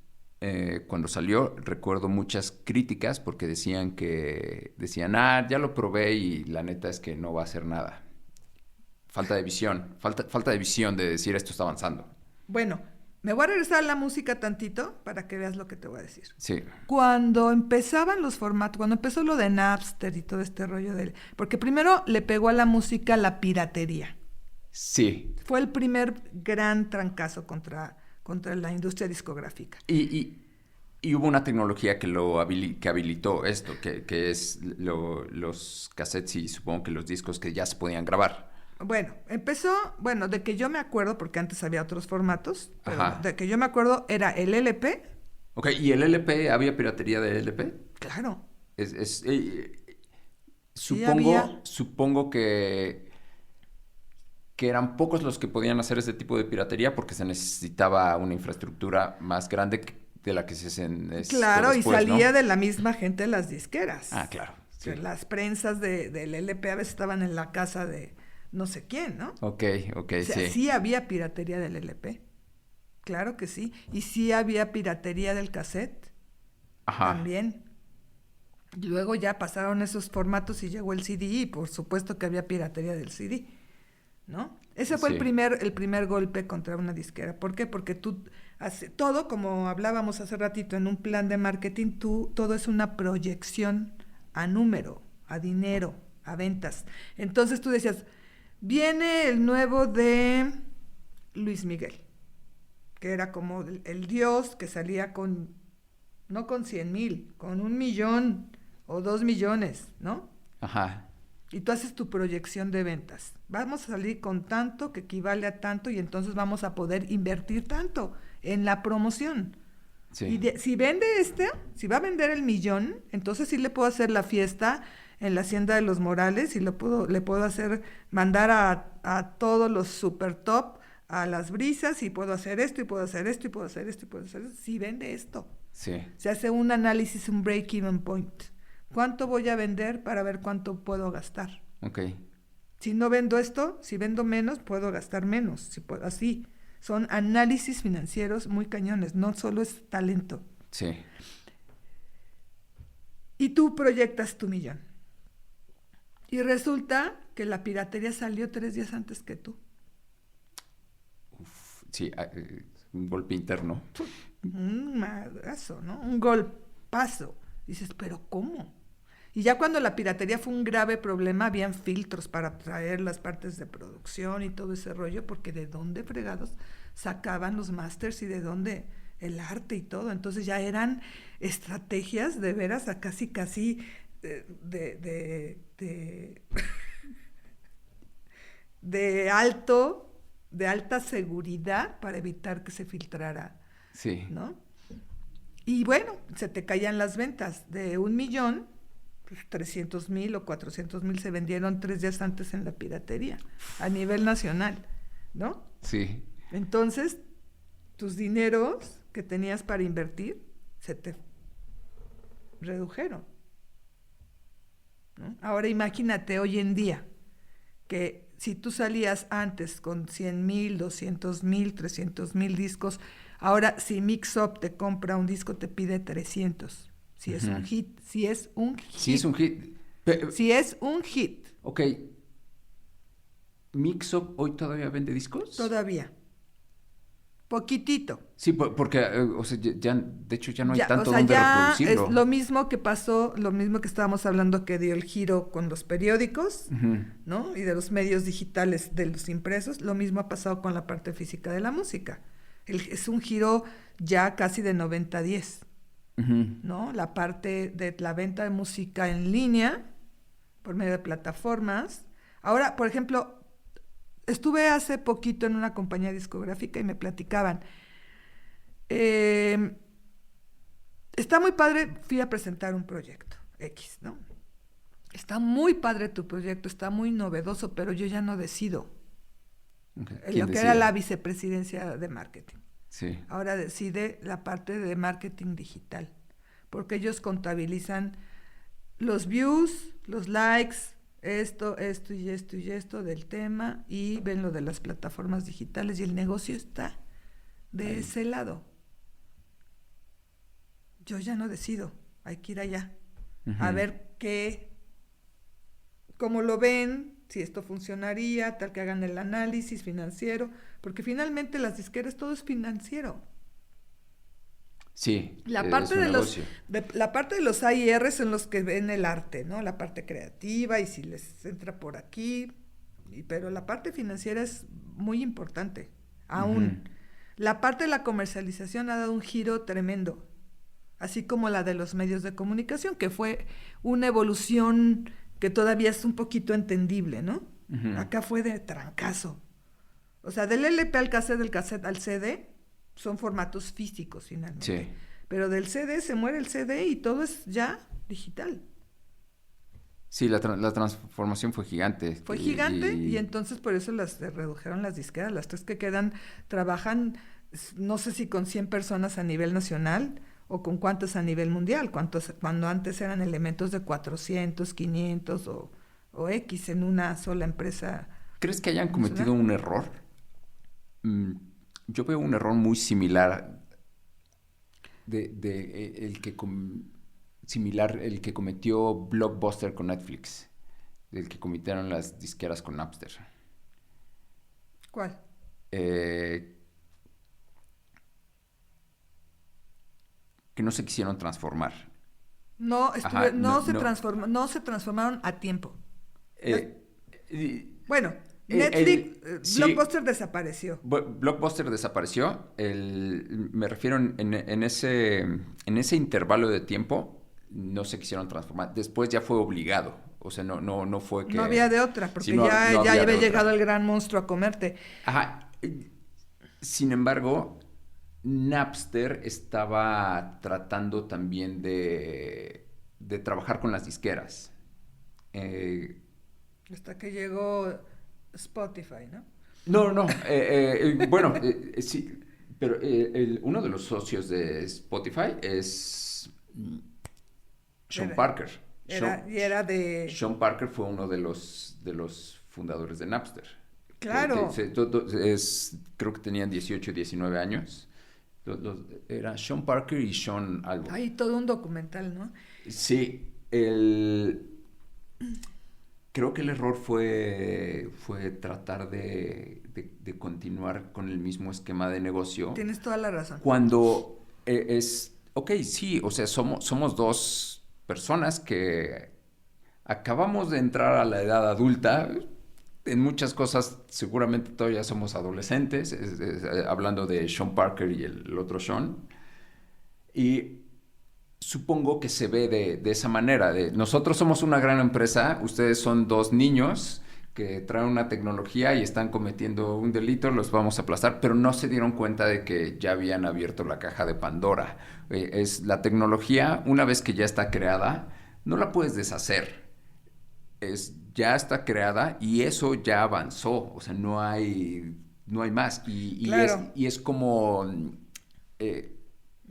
cuando salió, recuerdo muchas críticas porque decían, ya lo probé y la neta es que no va a hacer nada. Falta de visión, falta de visión de decir esto está avanzando. Bueno, me voy a regresar a la música tantito para que veas lo que te voy a decir. Sí. Cuando empezaban los formatos, cuando empezó lo de Napster y todo este rollo porque primero le pegó a la música la piratería. Sí. Fue el primer gran trancazo contra la industria discográfica. Y hubo una tecnología que habilitó esto, que es los cassettes y supongo que los discos que ya se podían grabar. Bueno, de que yo me acuerdo, porque antes había otros formatos, pero de que yo me acuerdo era el LP. Ok, ¿y el LP, había piratería de LP? Claro. Supongo que eran pocos los que podían hacer ese tipo de piratería porque se necesitaba una infraestructura más grande de la que se hacen. Claro, después, y salía, ¿no?, de la misma gente de las disqueras. Ah, claro. Sí. Las prensas del LP a veces estaban en la casa de no sé quién, ¿no? Ok, o sea, sí había piratería del LP. Claro que sí. Y sí había piratería del cassette. Ajá. También. Y luego ya pasaron esos formatos y llegó el CD y por supuesto que había piratería del CD, ¿no? Ese fue el primer golpe contra una disquera. ¿Por qué? Porque tú haces todo, como hablábamos hace ratito, en un plan de marketing, todo es una proyección a número, a dinero, a ventas. Entonces tú decías, viene el nuevo de Luis Miguel, que era como el dios que salía no con 100,000, con 1,000,000 o 2,000,000, ¿no? Ajá. Y tú haces tu proyección de ventas. Vamos a salir con tanto que equivale a tanto y entonces vamos a poder invertir tanto en la promoción. Sí. Y si vende si va a vender el 1,000,000, entonces sí le puedo hacer la fiesta en la Hacienda de los Morales y le puedo hacer mandar a todos los super top a las brisas y puedo hacer esto y puedo hacer esto y puedo hacer esto y puedo hacer esto. Si vende esto. Sí. Se hace un análisis, un break-even point. ¿Cuánto voy a vender para ver cuánto puedo gastar? Ok. Si no vendo esto, si vendo menos, puedo gastar menos. Así. Son análisis financieros muy cañones, no solo es talento. Sí. y tú proyectas tu millón. Y resulta que la piratería salió 3 días antes que tú. Uf, sí, un golpe interno. Un madrazo, ¿no? Un golpazo. Dices, pero ¿cómo? Y ya cuando la piratería fue un grave problema, habían filtros para traer las partes de producción y todo ese rollo, porque de dónde fregados sacaban los masters y de dónde el arte y todo. Entonces ya eran estrategias de veras a casi de de alta seguridad para evitar que se filtrara, Sí. ¿no? Y bueno, se te caían las ventas de 1,000,000, pues 300,000 o 400,000 se vendieron 3 días antes en la piratería, a nivel nacional, ¿no? Sí. Entonces, tus dineros que tenías para invertir se te redujeron, ¿no? Ahora imagínate hoy en día que si tú salías antes con 100,000, 200,000, 300,000 discos, ahora si Mix-Up te compra un disco te pide 300. Si es un hit, si es un hit. Sí, es un hit. Si es un hit. Ok. ¿Mix-Up hoy todavía vende discos? Todavía. Poquitito. Sí, porque, o sea, ya, de hecho ya no hay Ya, tanto o sea, donde ya reproducirlo. es lo mismo que pasó, lo mismo que estábamos hablando que dio el giro con los periódicos, ¿no? Y de los medios digitales, de los impresos, lo mismo ha pasado con la parte física de la música. Es un giro ya casi de 90-10, ¿no? La parte de la venta de música en línea, por medio de plataformas. Ahora, por ejemplo, estuve hace poquito en una compañía discográfica y me platicaban. Está muy padre, fui a presentar un proyecto X, ¿no? Está muy padre tu proyecto, está muy novedoso, pero yo ya no decido. Okay. Lo que era la vicepresidencia de marketing. Sí. Ahora decide la parte de marketing digital, porque ellos contabilizan los views, los likes, esto y esto del tema, y ven lo de las plataformas digitales y el negocio está de ahí. ese lado. Yo ya no decido, hay que ir allá, a ver cómo lo ven, si esto funcionaría, tal que hagan el análisis financiero, porque finalmente las disqueras todo es financiero. Sí, La parte es un de negocio. la parte de los AIR son los que ven el arte, ¿no? La parte creativa y si les entra por aquí, pero la parte financiera es muy importante, aún. La parte de la comercialización ha dado un giro tremendo, así como la de los medios de comunicación, que fue una evolución que todavía es un poquito entendible, ¿no? Acá fue de trancazo. O sea, del LP al cassette, del cassette al CD, son formatos físicos finalmente. Sí. Pero del CD se muere el CD y todo es ya digital. Sí, la transformación fue gigante. Fue gigante y entonces por eso redujeron las disqueras. Las 3 que quedan trabajan, no sé si con 100 personas a nivel nacional o con cuántas a nivel mundial, cuando antes eran elementos de 400, 500 o X en una sola empresa. ¿Crees que hayan cometido un error? Yo veo un error muy similar similar el que cometió Blockbuster con Netflix, el que cometieron las disqueras con Napster. ¿Cuál? Que no se quisieron transformar. No se transformaron a tiempo. Bueno, Netflix, Blockbuster desapareció. Blockbuster desapareció. Me refiero en ese intervalo de tiempo, no se quisieron transformar. Después ya fue obligado. O sea, no fue que... No había de otra, porque no ya había llegado el gran monstruo a comerte. Ajá. Sin embargo, Napster estaba tratando también de trabajar con las disqueras. Hasta que llegó Spotify, ¿no? No. Bueno, sí, pero uno de los socios de Spotify es Sean Parker. Sean Parker fue uno de los fundadores de Napster. Claro. Creo que tenían 18, 19 años. Era Sean Parker y Sean algo. Hay todo un documental, ¿no? Sí, creo que el error fue tratar de continuar con el mismo esquema de negocio Tienes toda la razón. cuando ok, sí, o sea, somos dos personas que acabamos de entrar a la edad adulta. En muchas cosas seguramente todavía somos adolescentes, hablando de Sean Parker y el otro Sean. Y supongo que se ve de esa manera. Nosotros somos una gran empresa, ustedes son dos niños que traen una tecnología y están cometiendo un delito, los vamos a aplastar, pero no se dieron cuenta de que ya habían abierto la caja de Pandora. Es la tecnología, una vez que ya está creada, no la puedes deshacer. Ya está creada y eso ya avanzó, o sea, no hay más. Claro. Y es como,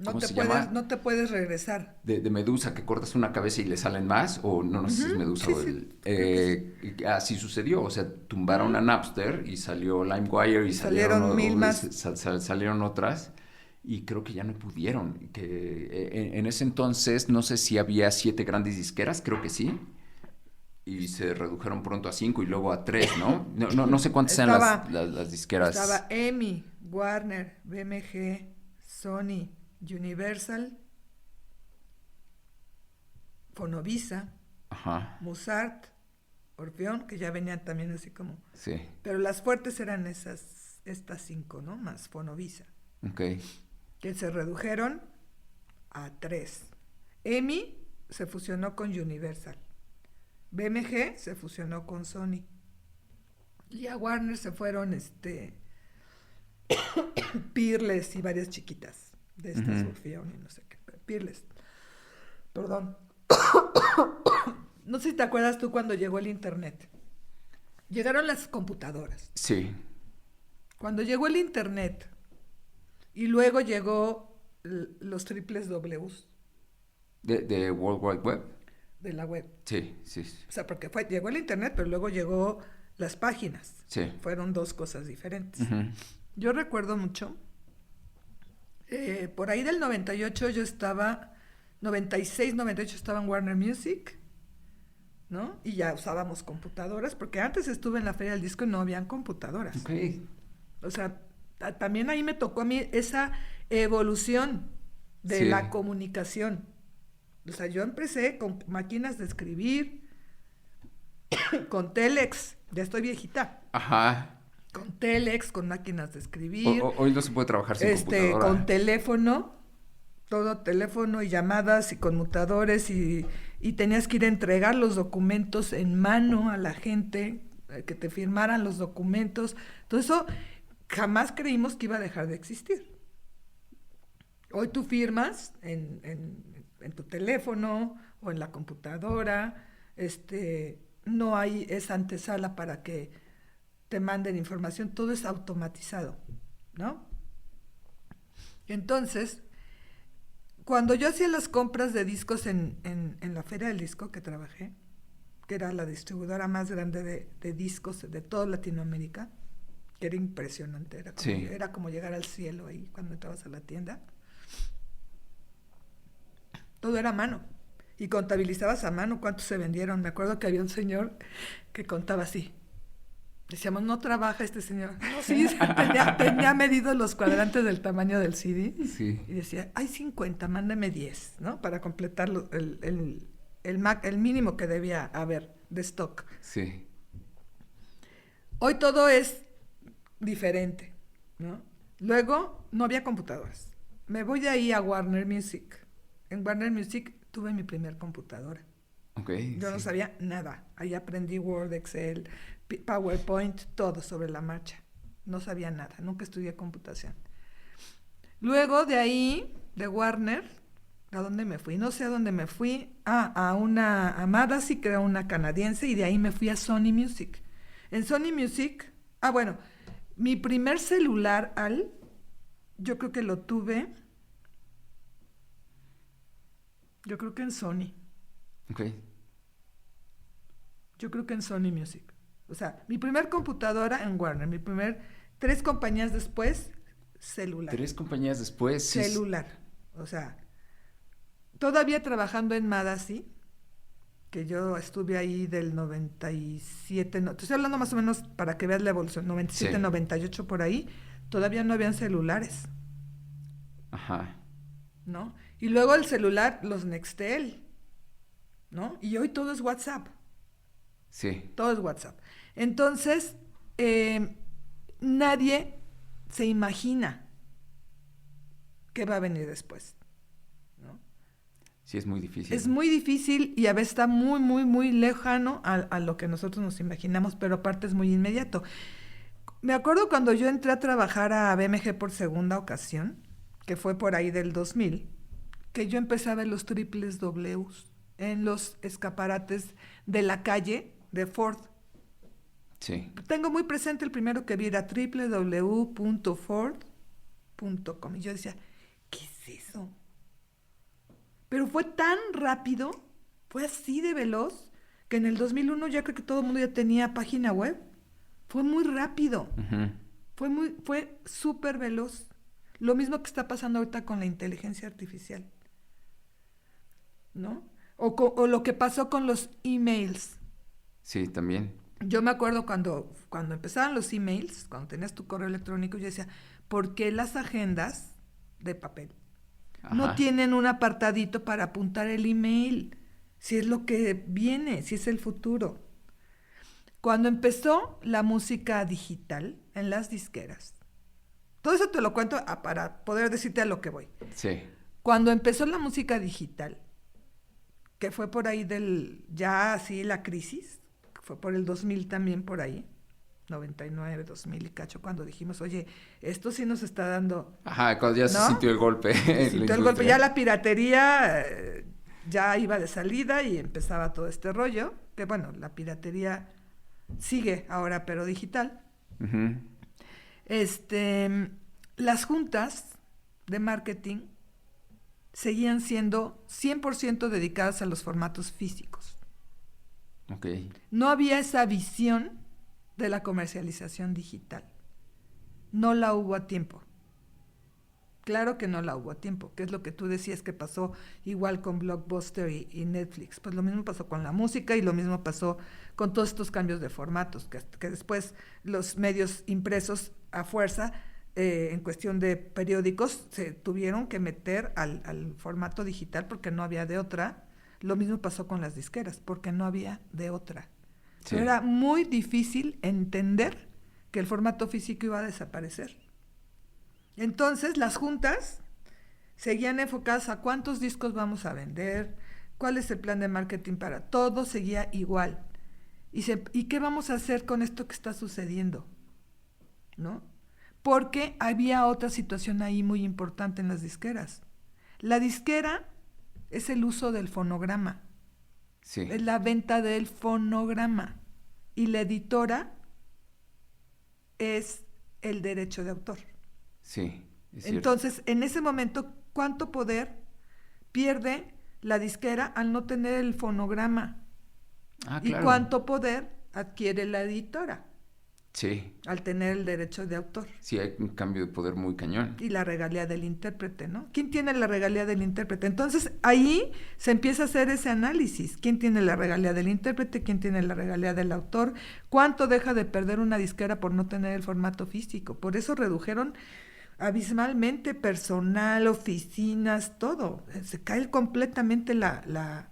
¿cómo se llama? No te puedes regresar. De Medusa, que cortas una cabeza y le salen más, o no sé si es Medusa Sí, o sí, creo que sí. así sucedió, o sea, tumbaron a Napster y salió LimeWire y Salieron mil más. salieron otras y creo que ya no pudieron, en ese entonces no sé si había 7 grandes disqueras, creo que sí, y se redujeron pronto a 5 y luego a 3, ¿no? No sé cuántas eran las disqueras. Estaba EMI, Warner, BMG, Sony, Universal, Fonovisa, Ajá, Musart, Orfeón, que ya venían también así como... sí, Pero las fuertes eran estas 5, ¿no? Más Fonovisa, ok. que se redujeron a 3. EMI se fusionó con Universal. BMG se fusionó con Sony. Y a Warner se fueron Peerless y varias chiquitas de estas, Orfeón y no sé qué. Peerless. Perdón. No sé si te acuerdas tú cuando llegó el internet. Llegaron las computadoras. Sí. Cuando llegó el internet y luego llegó los triples Ws De World Wide Web. de la web. Sí, sí, O sea, porque llegó el internet, pero luego llegó las páginas. sí. Fueron dos cosas diferentes. Uh-huh. Yo recuerdo mucho, por ahí del 98 yo estaba, 96, 98 estaba en Warner Music, ¿no? Y ya usábamos computadoras, porque antes estuve en la Feria del Disco y no habían computadoras. Ok. O sea, también ahí me tocó a mí esa evolución de Sí. la comunicación. O sea, yo empecé con máquinas de escribir, con Telex, ya estoy viejita, Ajá. con Telex, con máquinas de escribir, Hoy no se puede trabajar sin computadora. con teléfono, todo teléfono y llamadas y conmutadores y tenías que ir a entregar los documentos en mano a la gente, que te firmaran los documentos. Todo eso jamás creímos que iba a dejar de existir. Hoy tú firmas en tu teléfono o en la computadora, no hay esa antesala para que te manden información, todo es automatizado, ¿no? Entonces, cuando yo hacía las compras de discos en la Feria del Disco que trabajé, que era la distribuidora más grande de discos de toda Latinoamérica, que era impresionante, Sí. era como llegar al cielo ahí cuando entrabas a la tienda. Todo era a mano. Y contabilizabas a mano cuántos se vendieron. Me acuerdo que había un señor que contaba así. Decíamos, no trabaja este señor. No, sí, tenía medidos los cuadrantes del tamaño del CD. Sí. Y decía, hay 50, mándame 10, ¿no? Para completar el mínimo que debía haber de stock. Sí. Hoy todo es diferente, ¿no? Luego, no había computadoras. Me voy de ahí a Warner Music. En Warner Music tuve mi primer computadora. Okay, Yo no sabía nada. Ahí aprendí Word, Excel, PowerPoint, todo sobre la marcha. No sabía nada, nunca estudié computación. Luego de ahí, de Warner, ¿a dónde me fui? No sé a dónde me fui. A una amada, sí que era una canadiense, y de ahí me fui a Sony Music. En Sony Music, bueno, mi primer celular, yo creo que lo tuve, yo creo que en Sony. Ok. Yo creo que en Sony Music. O sea, mi primer computadora en Warner, 3 compañías después, celular. 3 compañías después. Sí. Celular. O sea, todavía trabajando en Madasi, que yo estuve ahí del 97, no, te estoy hablando más o menos para que veas la evolución, 97, Sí. 98 por ahí, todavía no habían celulares, Ajá. ¿no? Y luego el celular, los Nextel, ¿no? Y hoy todo es WhatsApp, Sí. todo es WhatsApp. Entonces, nadie se imagina qué va a venir después, ¿no? Sí, es muy difícil. Es muy difícil y a veces está muy, muy, muy lejano a lo que nosotros nos imaginamos, pero aparte es muy inmediato. Me acuerdo cuando yo entré a trabajar a BMG por segunda ocasión, que fue por ahí del 2000, que yo empezaba en los triples Ws, en los escaparates de la calle de Ford. Sí. Tengo muy presente el primero que vi era www.ford.com y yo decía, ¿qué es eso? Pero fue tan rápido, fue así de veloz, que en el 2001 ya creo que todo el mundo ya tenía página web. Fue muy rápido, Ujú. fue súper veloz. Lo mismo que está pasando ahorita con la inteligencia artificial, ¿no? O lo que pasó con los emails. Sí, también. Yo me acuerdo cuando empezaban los emails, cuando tenías tu correo electrónico, yo decía, ¿por qué las agendas de papel no Ajá. tienen un apartadito para apuntar el email? Si es lo que viene, si es el futuro. Cuando empezó la música digital en las disqueras, todo eso te lo cuento para poder decirte a lo que voy. Sí. Cuando empezó la música digital, que fue por ahí ya así la crisis, fue por el 2000 también por ahí, 99, 2000 y cacho, cuando dijimos, oye, esto sí nos está dando, Ajá, cuando ya se ¿no? sintió el golpe Se en la sintió el golpe, ya industria. la piratería ya iba de salida y empezaba todo este rollo, que bueno, la piratería sigue ahora, pero digital. Ujú. Las juntas de marketing seguían siendo 100% dedicadas a los formatos físicos. Ok. No había esa visión de la comercialización digital. No la hubo a tiempo. Claro que no la hubo a tiempo, que es lo que tú decías que pasó igual con Blockbuster y Netflix. Pues lo mismo pasó con la música y lo mismo pasó con todos estos cambios de formatos, que después los medios impresos a fuerza, en cuestión de periódicos, se tuvieron que meter al formato digital porque no había de otra. Lo mismo pasó con las disqueras, porque no había de otra. Pero Sí. era muy difícil entender que el formato físico iba a desaparecer. Entonces, las juntas seguían enfocadas a cuántos discos vamos a vender, cuál es el plan de marketing para todo, seguía igual. ¿Y qué vamos a hacer con esto que está sucediendo? ¿No? Porque había otra situación ahí muy importante en las disqueras. La disquera es el uso del fonograma, Sí. es la venta del fonograma. Y la editora es el derecho de autor. Sí, es cierto. Entonces, en ese momento, ¿cuánto poder pierde la disquera al no tener el fonograma? Ah, ¿Y claro. cuánto poder adquiere la editora Sí. al tener el derecho de autor? Sí, hay un cambio de poder muy cañón. Y la regalía del intérprete, ¿no? ¿Quién tiene la regalía del intérprete? Entonces, ahí se empieza a hacer ese análisis. ¿Quién tiene la regalía del intérprete? ¿Quién tiene la regalía del autor? ¿Cuánto deja de perder una disquera por no tener el formato físico? Por eso redujeron abismalmente personal, oficinas, todo. Se cae completamente la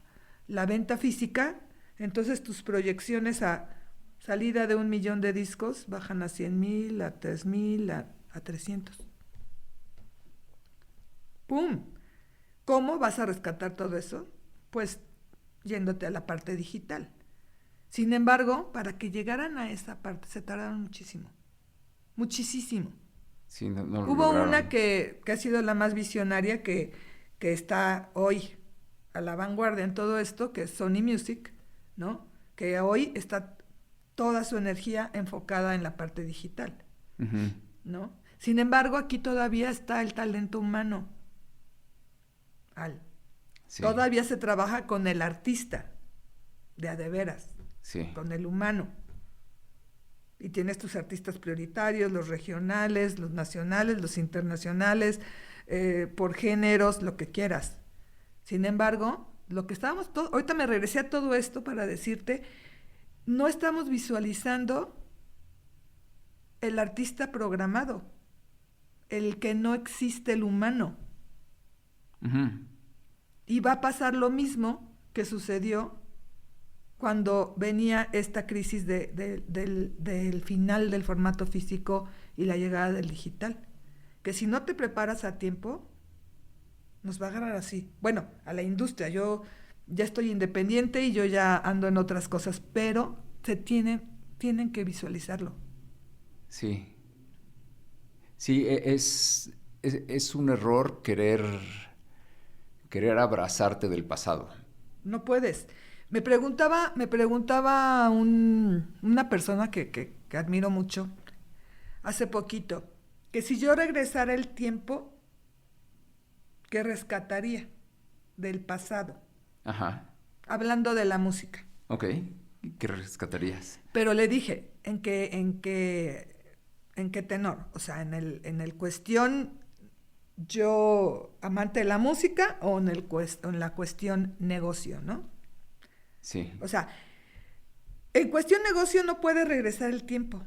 venta física. Entonces, tus proyecciones a salida de 1,000,000 de discos bajan a 100,000, a 3,000, a 300. ¡Pum! ¿Cómo vas a rescatar todo eso? Pues yéndote a la parte digital. Sin embargo, para que llegaran a esa parte se tardaron muchísimo. Muchísimo. Sí, no lo Hubo una lograron. que ha sido la más visionaria, que está hoy a la vanguardia en todo esto, que es Sony Music, ¿no? Que hoy está toda su energía enfocada en la parte digital, Ujú. ¿no? Sin embargo, aquí todavía está el talento humano. Sí, Todavía se trabaja con el artista, de veras, sí. con el humano. Y tienes tus artistas prioritarios, los regionales, los nacionales, los internacionales, por géneros, lo que quieras. Sin embargo, lo que ahorita me regresé a todo esto para decirte, no estamos visualizando el artista programado, el que no existe el humano. Ujú. Y va a pasar lo mismo que sucedió cuando venía esta crisis del final del formato físico y la llegada del digital. Que si no te preparas a tiempo, nos va a agarrar así. Bueno, a la industria, yo ya estoy independiente y yo ya ando en otras cosas, pero tienen que visualizarlo. Sí. Sí, es un error querer abrazarte del pasado. No puedes. Me preguntaba una persona que admiro mucho hace poquito, que si yo regresara el tiempo, ¿qué rescataría del pasado? Ajá. Hablando de la música. Ok. ¿Qué rescatarías? Pero le dije, ¿en qué tenor? O sea, en el cuestión yo amante de la música o en la cuestión negocio, ¿no? Sí. O sea, en cuestión negocio no puede regresar el tiempo.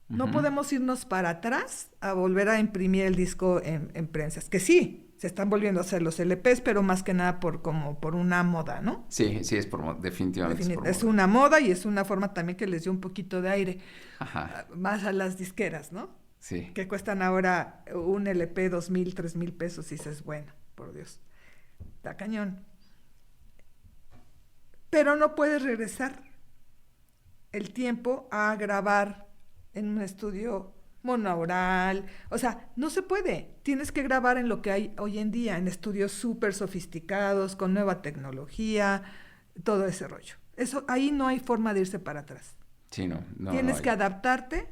No Ujú. podemos irnos para atrás a volver a imprimir el disco en prensas. Que sí, se están volviendo a hacer los LPs, pero más que nada como por una moda, ¿no? Sí, sí, definitivamente es por Es moda. una moda y es una forma también que les dio un poquito de aire Ajá. más a las disqueras, ¿no? Sí. Que cuestan ahora un LP 2,000, 3,000 pesos y dices, bueno, por Dios, está cañón. Pero no puedes regresar el tiempo a grabar en un estudio monaural, o sea, no se puede. Tienes que grabar en lo que hay hoy en día, en estudios súper sofisticados, con nueva tecnología, todo ese rollo. Eso, ahí no hay forma de irse para atrás. Sí, no Tienes que hay. adaptarte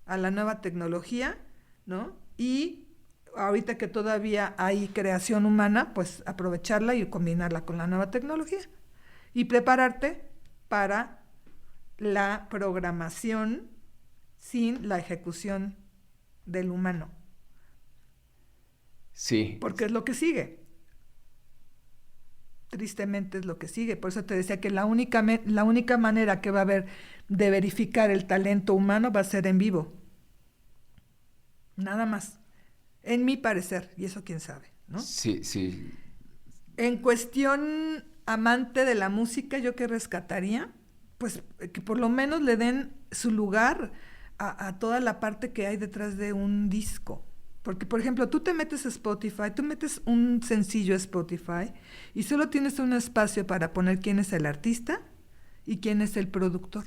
a la nueva tecnología, ¿no? Y ahorita que todavía hay creación humana, pues aprovecharla y combinarla con la nueva tecnología. Y prepararte para la programación sin la ejecución del humano, Sí. porque es lo que sigue. Tristemente es lo que sigue. Por eso te decía que la única manera que va a haber de verificar el talento humano va a ser en vivo. Nada más. En mi parecer, y eso quién sabe, ¿no? Sí, sí. En cuestión amante de la música, yo que rescataría, pues que por lo menos le den su lugar a toda la parte que hay detrás de un disco. Porque, por ejemplo, tú te metes a Spotify, tú metes un sencillo a Spotify y solo tienes un espacio para poner quién es el artista y quién es el productor.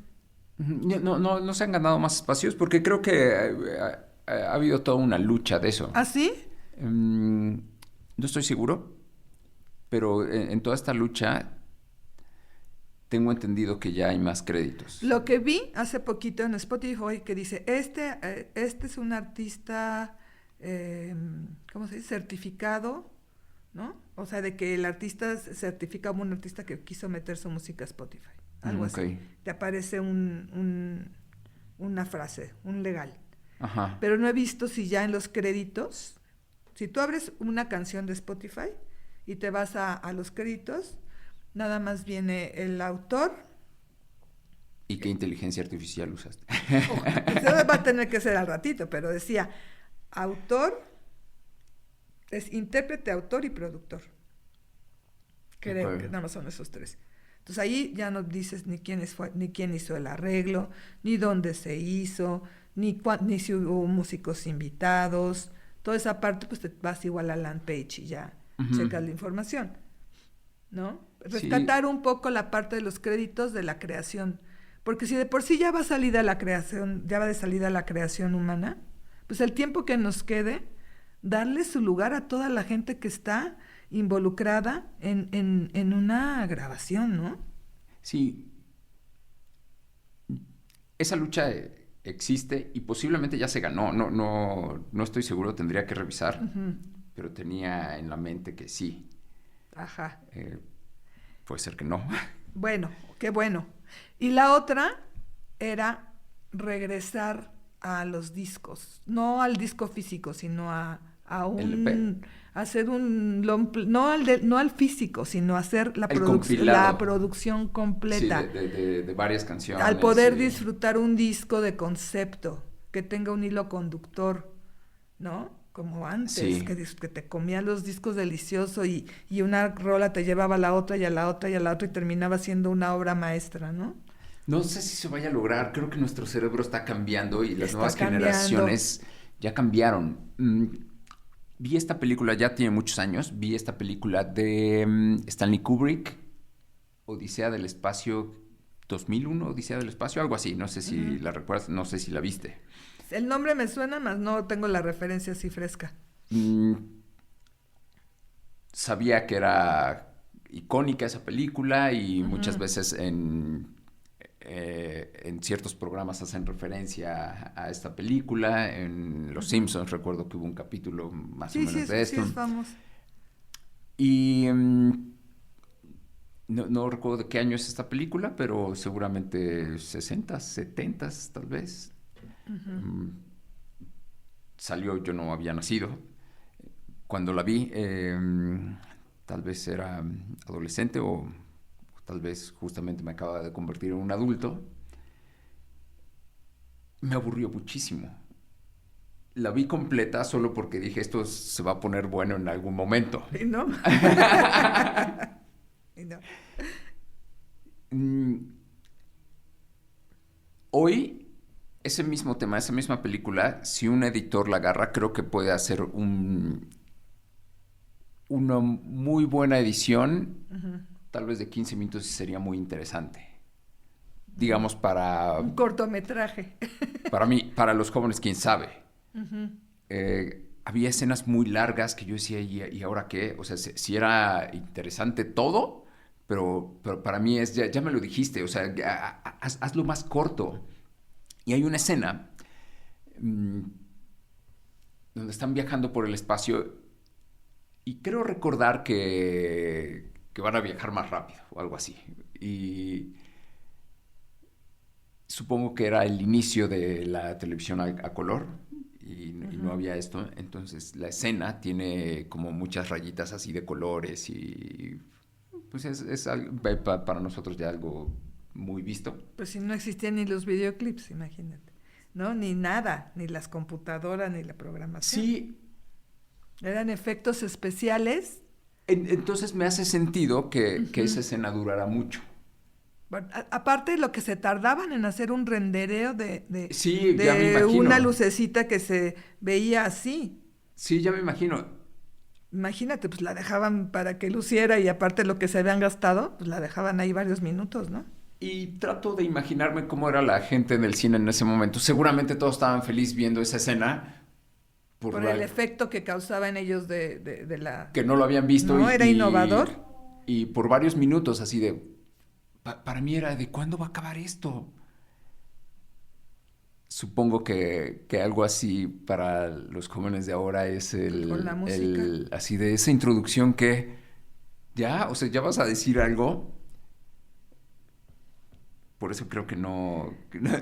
Ujú. No se han ganado más espacios porque creo que ha habido toda una lucha de eso. ¿Ah, sí? No estoy seguro, pero en toda esta lucha tengo entendido que ya hay más créditos. Lo que vi hace poquito en Spotify que dice, este es un artista, ¿cómo se dice? Certificado, ¿no? O sea, de que el artista se certifica como un artista que quiso meter su música a Spotify. Algo Ok. así. Te aparece una frase, un legal. Ajá. Pero no he visto si ya en los créditos, si tú abres una canción de Spotify y te vas a los créditos, nada más viene el autor. ¿Y qué inteligencia artificial usaste? Eso va a tener que ser al ratito, pero decía autor, es intérprete, autor y productor. Creo que Ok. nada más son esos tres. Entonces ahí ya no dices ni ni quién hizo el arreglo, ni dónde se hizo, ni si hubo músicos invitados. Toda esa parte, pues te vas igual a land page y ya Ujú. checas la información, ¿no? Sí, Rescatar un poco la parte de los créditos de la creación. Porque si de por sí ya va salida la creación, ya va de salida la creación humana, pues el tiempo que nos quede, darle su lugar a toda la gente que está involucrada en una grabación, ¿no? sí. Esa lucha existe y posiblemente ya se ganó. No estoy seguro, tendría que revisar, Ujú. pero tenía en la mente que sí. Ajá. Eh, Puede ser que no. Bueno, qué bueno. Y la otra era regresar a los discos, no al disco físico, sino a LP. hacer un no al físico, sino hacer la, El la compilado. producción Sí, completa. de varias Al canciones. poder disfrutar un disco de concepto, que tenga un hilo conductor, ¿no? Como antes, Sí. que te comías los discos delicioso y una rola te llevaba a la otra y a la otra y a la otra y terminaba siendo una obra maestra, ¿no? No sé si se vaya a lograr. Creo que nuestro cerebro está cambiando y las Está nuevas cambiando. generaciones ya cambiaron. Vi esta película, ya tiene muchos años. Vi esta película de Stanley Kubrick, Odisea del Espacio 2001, Odisea del Espacio, algo así. No sé si Ujú. la recuerdas, no sé si la viste. El nombre me suena, mas no tengo la referencia así fresca. Mm, Sabía que era icónica esa película y muchas Ujú, veces en ciertos programas hacen referencia a esta película. En Los ujú. Simpsons recuerdo que hubo un capítulo más o Sí, menos de sí esto. es famoso. Y no recuerdo de qué año es esta película, pero seguramente 60, 70 tal vez. Ujú. Mm, Salió, yo no había nacido. Cuando la vi, tal vez era adolescente o tal vez justamente me acaba de convertir en un adulto. Me aburrió muchísimo. La vi completa solo porque dije esto se va a poner bueno en algún momento. ¿Y no? ¿Y no? Mm, Hoy, ese mismo tema, esa misma película, si un editor la agarra, creo que puede hacer una muy buena edición, Ujú, tal vez de 15 minutos y sería muy interesante. ujú. Digamos, para, Un cortometraje. para mí, para los jóvenes, quién sabe. Ujú. Había escenas muy largas que yo decía, ¿y ahora qué? O sea, si era interesante todo, pero para mí es, ya me lo dijiste, o sea, hazlo más corto. Y hay una escena mmm, donde están viajando por el espacio y creo recordar que van a viajar más rápido o algo así. Y supongo que era el inicio de la televisión a color y no Ujú. había esto. Entonces la escena tiene como muchas rayitas así de colores y pues es para nosotros ya algo muy visto. Pues si no existían ni los videoclips, imagínate. ¿No? Ni nada, ni las computadoras, ni la programación. Sí, Eran efectos especiales. entonces me hace sentido que esa Ujú. escena durara mucho. Bueno, aparte lo que se tardaban en hacer un rendereo Sí, ya me de una imagino. lucecita que se veía así. Sí, ya me imagino. Imagínate, pues la dejaban para que luciera y aparte lo que se habían gastado, pues la dejaban ahí varios minutos, ¿no? Y trato de imaginarme cómo era la gente en el cine en ese momento. Seguramente todos estaban felices viendo esa escena por Por el la efecto que causaba en ellos de que no lo habían visto ¿No? Era innovador. y por varios minutos así de... para mí era de ¿cuándo va a acabar esto? Supongo que algo así para los jóvenes de ahora es Con la música. así de esa introducción que ya, o sea, ya vas a decir algo, por eso creo que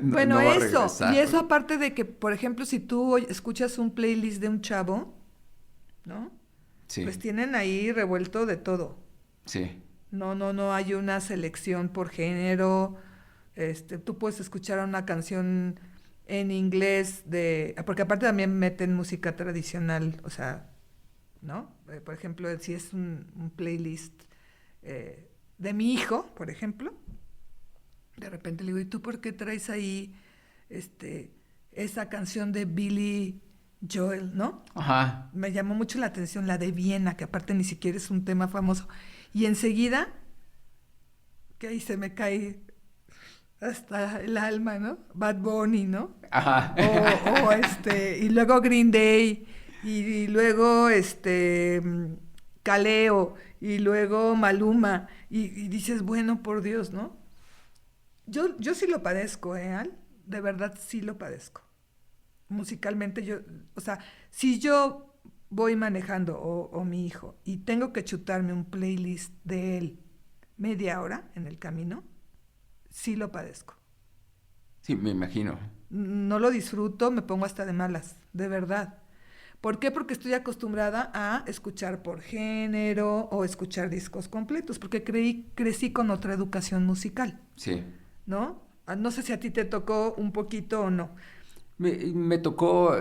Bueno, no va a eso, y regresar. eso aparte de que, por ejemplo, si tú escuchas un playlist de un chavo, ¿no? Pues Sí, tienen ahí revuelto de todo. sí. No hay una selección por género. Tú puedes escuchar una canción en inglés porque aparte también meten música tradicional, o sea, ¿no? Por ejemplo, si es un playlist de mi hijo, por ejemplo, de repente le digo, ¿y tú por qué traes ahí este, esa canción de Billy Joel, ¿no? Ajá. Me llamó mucho la atención la de Viena, que aparte ni siquiera es un tema famoso. Y enseguida, que ahí se me cae hasta el alma, ¿no? Bad Bunny, ¿no? Ajá. Y luego Green Day, y luego Caleo, y luego Maluma, y dices, bueno, por Dios, ¿no? Yo sí lo padezco, ¿eh, Al? De verdad sí lo padezco. Musicalmente yo, o sea, si yo voy manejando o mi hijo y tengo que chutarme un playlist de él media hora en el camino, sí lo padezco. Sí, me imagino. No lo disfruto, me pongo hasta de malas, de verdad. ¿Por qué? Porque estoy acostumbrada a escuchar por género o escuchar discos completos, porque crecí con otra educación musical, Sí. ¿no? No sé si a ti te tocó un poquito o no. Me tocó,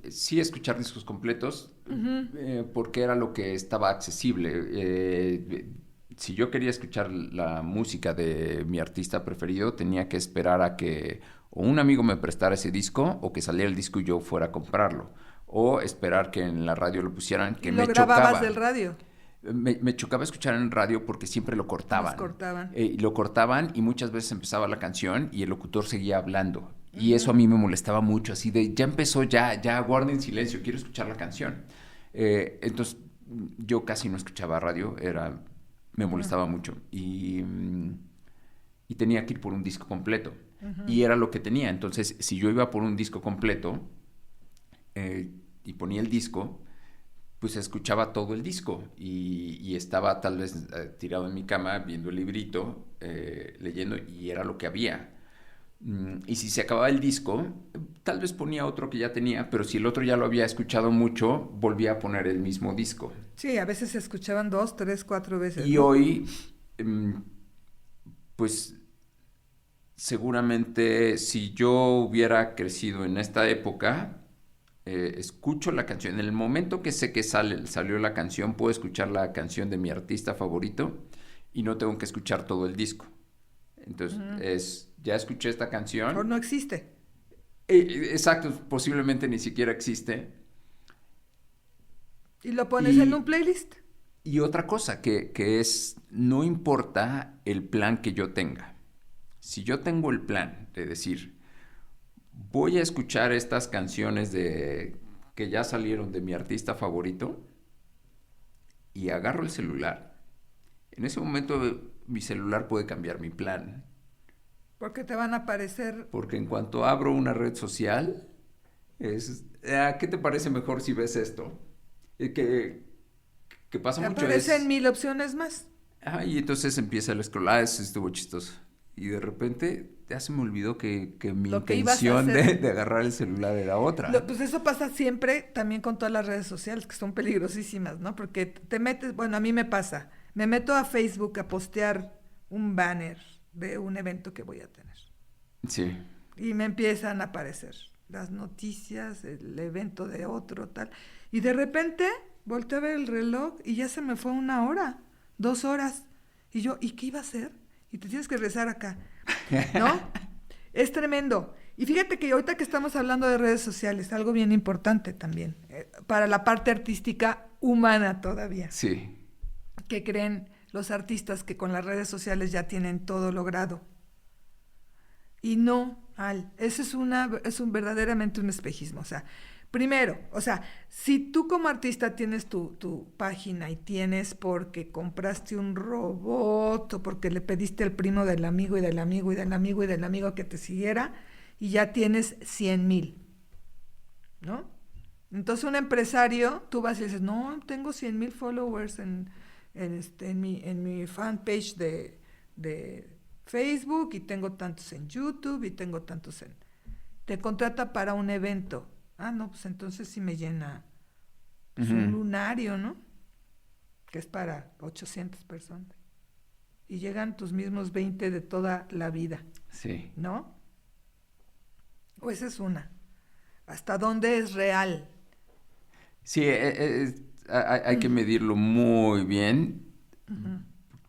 sí, escuchar discos completos, Ujú. porque era lo que estaba accesible. Si yo quería escuchar la música de mi artista preferido, tenía que esperar a que o un amigo me prestara ese disco o que saliera el disco y yo fuera a comprarlo. O esperar que en la radio lo pusieran, Y que lo me grababas del chocaba. radio. Me chocaba escuchar en radio porque siempre lo Los cortaban. cortaban. Y lo cortaban y muchas veces empezaba la canción y el locutor seguía hablando. Y eso a Ujú. mí me molestaba mucho, así de, ya empezó, ya guarden silencio, quiero escuchar la canción. Entonces, yo casi no escuchaba radio, me Ujú. molestaba mucho. Y tenía que ir por un disco completo. Ujú. Y era lo que tenía. Entonces, si yo iba por un disco completo y ponía el disco, pues escuchaba todo el disco y estaba tal vez tirado en mi cama viendo el librito, leyendo y era lo que había. Y si se acababa el disco, tal vez ponía otro que ya tenía, pero si el otro ya lo había escuchado mucho, volvía a poner el mismo disco. Sí, a veces se escuchaban 2, 3, 4 veces, Y ¿no? hoy, pues seguramente si yo hubiera crecido en esta época, escucho la canción. En el momento que sé que salió la canción, puedo escuchar la canción de mi artista favorito y no tengo que escuchar todo el disco. Entonces, Ujú. ya escuché esta O canción. no existe. Exacto, posiblemente ni siquiera existe. Y lo pones en un Y, playlist. y otra cosa que es, no importa el plan que yo tenga. Si yo tengo el plan de decir, voy a escuchar estas canciones que ya salieron de mi artista favorito y agarro el celular, en ese momento mi celular puede cambiar mi plan. Porque te van a aparecer. Porque en cuanto abro una red social, ¿qué te parece mejor si ves esto? Que pasa Te mucho aparecen es... 1000 opciones más. Y entonces empieza el scroll, eso estuvo chistoso. Y de repente ya se me olvidó que mi Lo que ibas a intención hacer. de agarrar el celular era otra. Pues eso pasa siempre también con todas las redes sociales, que son peligrosísimas, ¿no? Porque te metes, bueno, a mí me pasa, me meto a Facebook a postear un banner de un evento que voy a tener. Sí, Y me empiezan a aparecer las noticias, el evento de otro, tal. Y de repente volteo a ver el reloj y ya se me fue 1 hora, 2 horas. Y yo, ¿y qué iba a hacer? Y te tienes que rezar acá, ¿no? Es tremendo. Y fíjate que ahorita que estamos hablando de redes sociales, algo bien importante también, para la parte artística humana todavía, sí. que creen los artistas que con las redes sociales ya tienen todo logrado. Y no, eso es verdaderamente un espejismo. O sea, primero, o sea, si tú como artista tienes tu página y tienes porque compraste un robot o porque le pediste al primo del amigo y del amigo y del amigo y del amigo que te siguiera y ya tienes 100,000, ¿no? Entonces un empresario, tú vas y dices, no, tengo 100,000 followers en mi fanpage de Facebook y tengo tantos en YouTube y tengo tantos en... Te contrata para un evento. Ah, no, pues entonces sí me llena pues, un Ujú. lunario, ¿no? Que es para 800 personas. Y llegan tus mismos 20 de toda la vida, Sí. ¿no? O esa es una. ¿Hasta dónde es real? Sí, hay que medirlo muy bien. Ujú.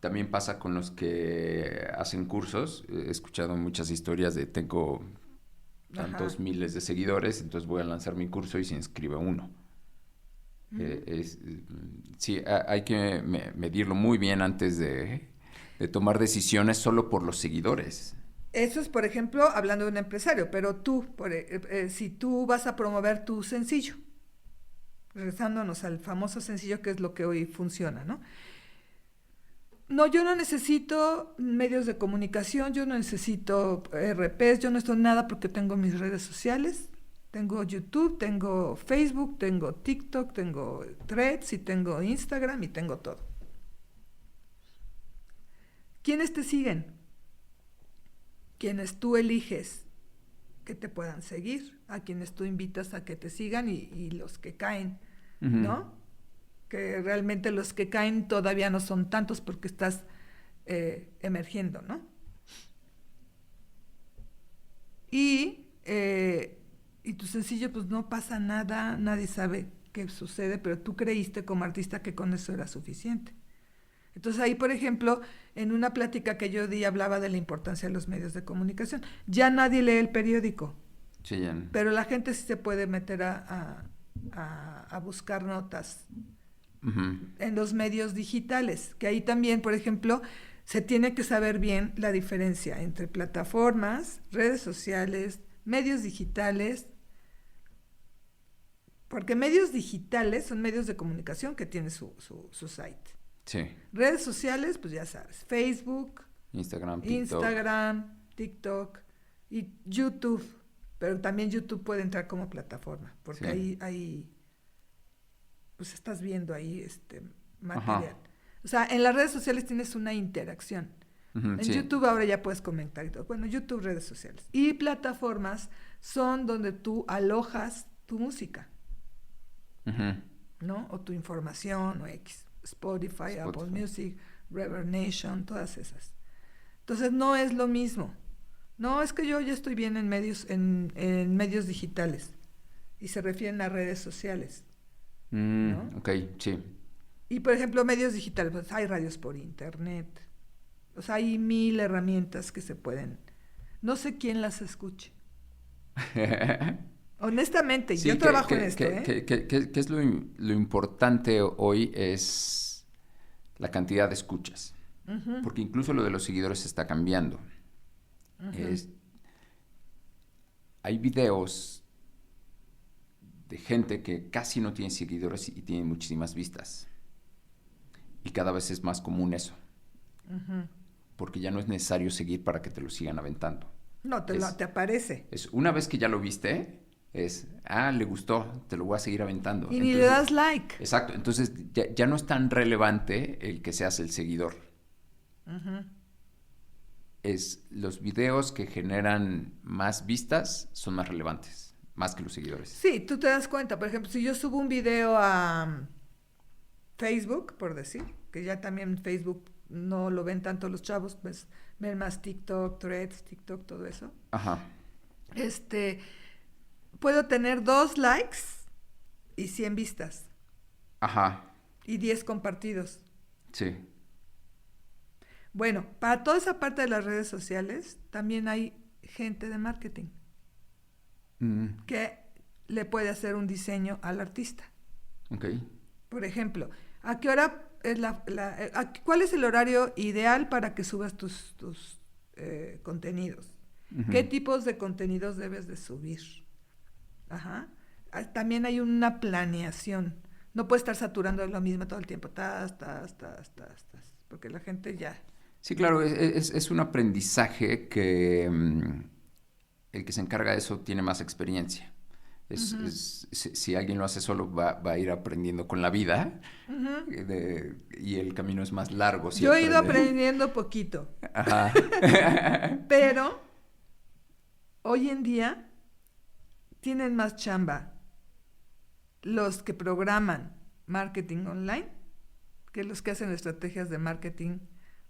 También pasa con los que hacen cursos. He escuchado muchas historias de tengo Ajá. tantos miles de seguidores, entonces voy a lanzar mi curso y se inscribe uno. Ujú. Sí, hay que medirlo muy bien antes de tomar decisiones solo por los seguidores. Eso es, por ejemplo, hablando de un empresario, pero tú, si tú vas a promover tu sencillo, regresándonos al famoso sencillo que es lo que hoy funciona, ¿no? No, yo no necesito medios de comunicación, yo no necesito RPs, yo no necesito nada porque tengo mis redes sociales, tengo YouTube, tengo Facebook, tengo TikTok, tengo Threads y tengo Instagram y tengo todo. ¿Quiénes te siguen? Quienes tú eliges que te puedan seguir, a quienes tú invitas a que te sigan y los que caen, ¿no? Que realmente los que caen todavía no son tantos porque estás emergiendo, ¿no? Y tu sencillo, pues no pasa nada, nadie sabe qué sucede, pero tú creíste como artista que con eso era suficiente. Entonces ahí, por ejemplo, en una plática que yo di hablaba de la importancia de los medios de comunicación. Ya nadie lee el periódico, Sí, ya. pero la gente sí se puede meter a buscar notas en los medios digitales, que ahí también, por ejemplo, se tiene que saber bien la diferencia entre plataformas, redes sociales, medios digitales, porque medios digitales son medios de comunicación que tienen su site. Sí. Redes sociales, pues ya sabes, Facebook, Instagram, TikTok y YouTube, pero también YouTube puede entrar como plataforma, porque ahí pues estás viendo ahí material. Ajá. O sea, en las redes sociales tienes una interacción. En YouTube ahora ya puedes comentar y todo. Bueno, YouTube, redes sociales. Y plataformas son donde tú alojas tu música, ¿no? O tu información, o X. Spotify, Apple Music, Reverb Nation, todas esas. Entonces no es lo mismo. No, es que yo ya estoy bien en medios digitales. Y se refieren a redes sociales. ¿No? Ok, sí. Y por ejemplo, medios digitales, pues hay radios por internet. O sea, hay 1000 herramientas que se pueden. No sé quién las escuche. Honestamente, sí, yo trabajo en esto. ¿Qué es lo importante hoy? Es la cantidad de escuchas. Porque incluso lo de los seguidores está cambiando. Hay videos de gente que casi no tiene seguidores y tiene muchísimas vistas. Y cada vez es más común eso. Porque ya no es necesario seguir para que te lo sigan aventando. No, te aparece. Es una vez que ya lo viste, le gustó, te lo voy a seguir aventando. Y ni le das like. Exacto, entonces ya no es tan relevante el que seas el seguidor. Los videos que generan más vistas son más relevantes, más que los seguidores. Sí, tú te das cuenta. Por ejemplo, si yo subo un video a Facebook, por decir, que ya también Facebook no lo ven tanto los chavos, pues ven más TikTok, Threads, TikTok, todo eso. Ajá. Puedo tener 2 likes y 100 vistas. Ajá. Y 10 compartidos. Sí. Bueno, para toda esa parte de las redes sociales, también hay gente de marketing que le puede hacer un diseño al artista. Ok. Por ejemplo, ¿a qué hora es cuál es el horario ideal para que subas tus contenidos? ¿Qué tipos de contenidos debes de subir? Ajá. También hay una planeación. No puedes estar saturando de lo mismo todo el tiempo. Porque la gente ya... Sí, claro, es un aprendizaje que el que se encarga de eso tiene más experiencia. Si alguien lo hace solo, va a ir aprendiendo con la vida y el camino es más largo. Yo he ido aprendiendo poquito. Ajá. Pero hoy en día tienen más chamba los que programan marketing online que los que hacen estrategias de marketing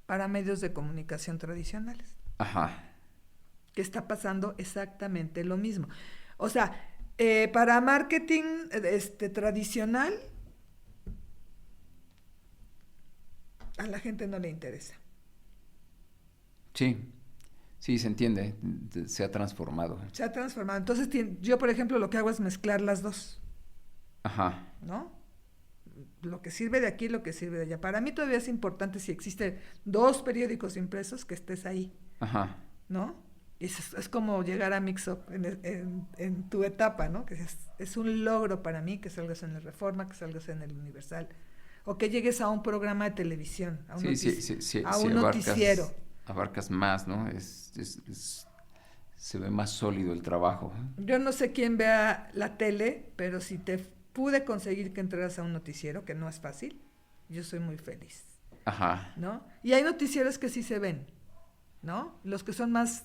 para medios de comunicación tradicionales. Ajá. Que está pasando exactamente lo mismo. O sea, para marketing tradicional, a la gente no le interesa. Sí, se entiende. Se ha transformado. Se ha transformado. Entonces, yo, por ejemplo, lo que hago es mezclar las dos. Ajá. ¿No? Lo que sirve de aquí y lo que sirve de allá. Para mí todavía es importante, si existen 2 periódicos impresos, que estés ahí. Ajá. ¿No? Y es como llegar a Mix Up en tu etapa, ¿no? Que es un logro para mí que salgas en la Reforma, que salgas en el Universal, o que llegues a un programa de televisión, a un, noticiero. Abarcas más, ¿no? Se ve más sólido el trabajo. Yo no sé quién vea la tele, pero si te pude conseguir que entraras a un noticiero, que no es fácil, yo soy muy feliz. Ajá. ¿No? Y hay noticieros que sí se ven, ¿no? Los que son más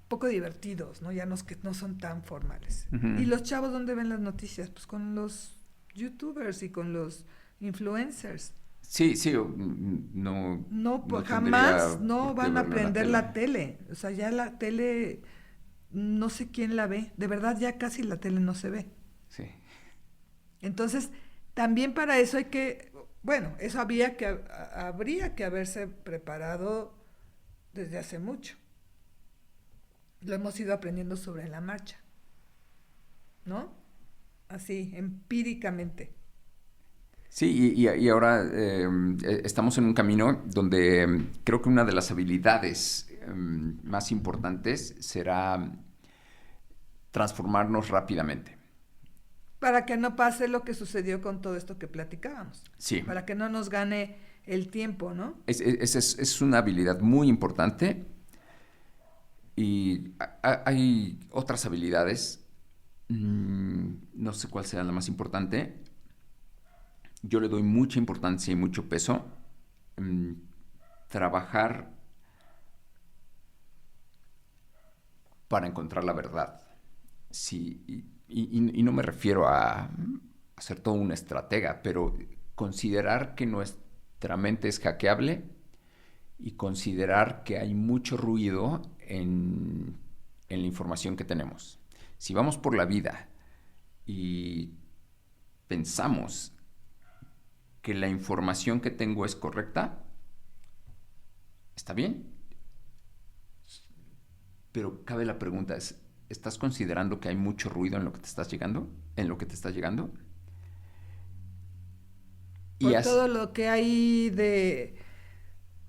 poco divertidos, ¿no? Ya que no son tan formales. Uh-huh. ¿Y los chavos dónde ven las noticias? Pues con los youtubers y con los influencers. Sí, no, No, no pues jamás tendría no por qué van a verlo en la prender tele. la tele. O sea, ya la tele, no sé quién la ve. De verdad, ya casi la tele no se ve. Sí. Entonces, también para eso hay que, bueno, eso habría que haberse preparado desde hace mucho. Lo hemos ido aprendiendo sobre la marcha, ¿no? Así, empíricamente. Sí, y ahora estamos en un camino donde creo que una de las habilidades más importantes será transformarnos rápidamente. Para que no pase lo que sucedió con todo esto que platicábamos. Sí. Para que no nos gane el tiempo, ¿no? Es una habilidad muy importante y hay otras habilidades, no sé cuál sea la más importante. Yo le doy mucha importancia y mucho peso. Trabajar para encontrar la verdad. Sí, y no me refiero a ser todo un estratega, pero considerar que nuestra mente es hackeable y considerar que hay mucho ruido en la información que tenemos. Si vamos por la vida y pensamos que la información que tengo es correcta, está bien. Pero cabe la pregunta, ¿estás considerando que hay mucho ruido en lo que te estás llegando? ¿En lo que te está llegando? Por todo lo que hay de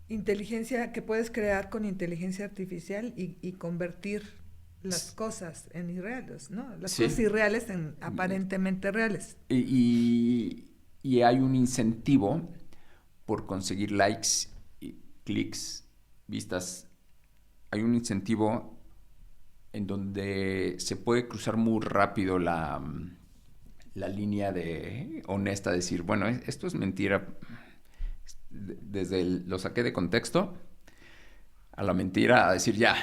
inteligencia que puedes crear con inteligencia artificial y convertir las cosas en irreales, ¿no? Las cosas irreales en aparentemente reales. Y hay un incentivo por conseguir likes, clics, vistas. Hay un incentivo en donde se puede cruzar muy rápido la línea de honesta, decir, bueno, esto es mentira. Desde lo saqué de contexto a la mentira, a decir ya,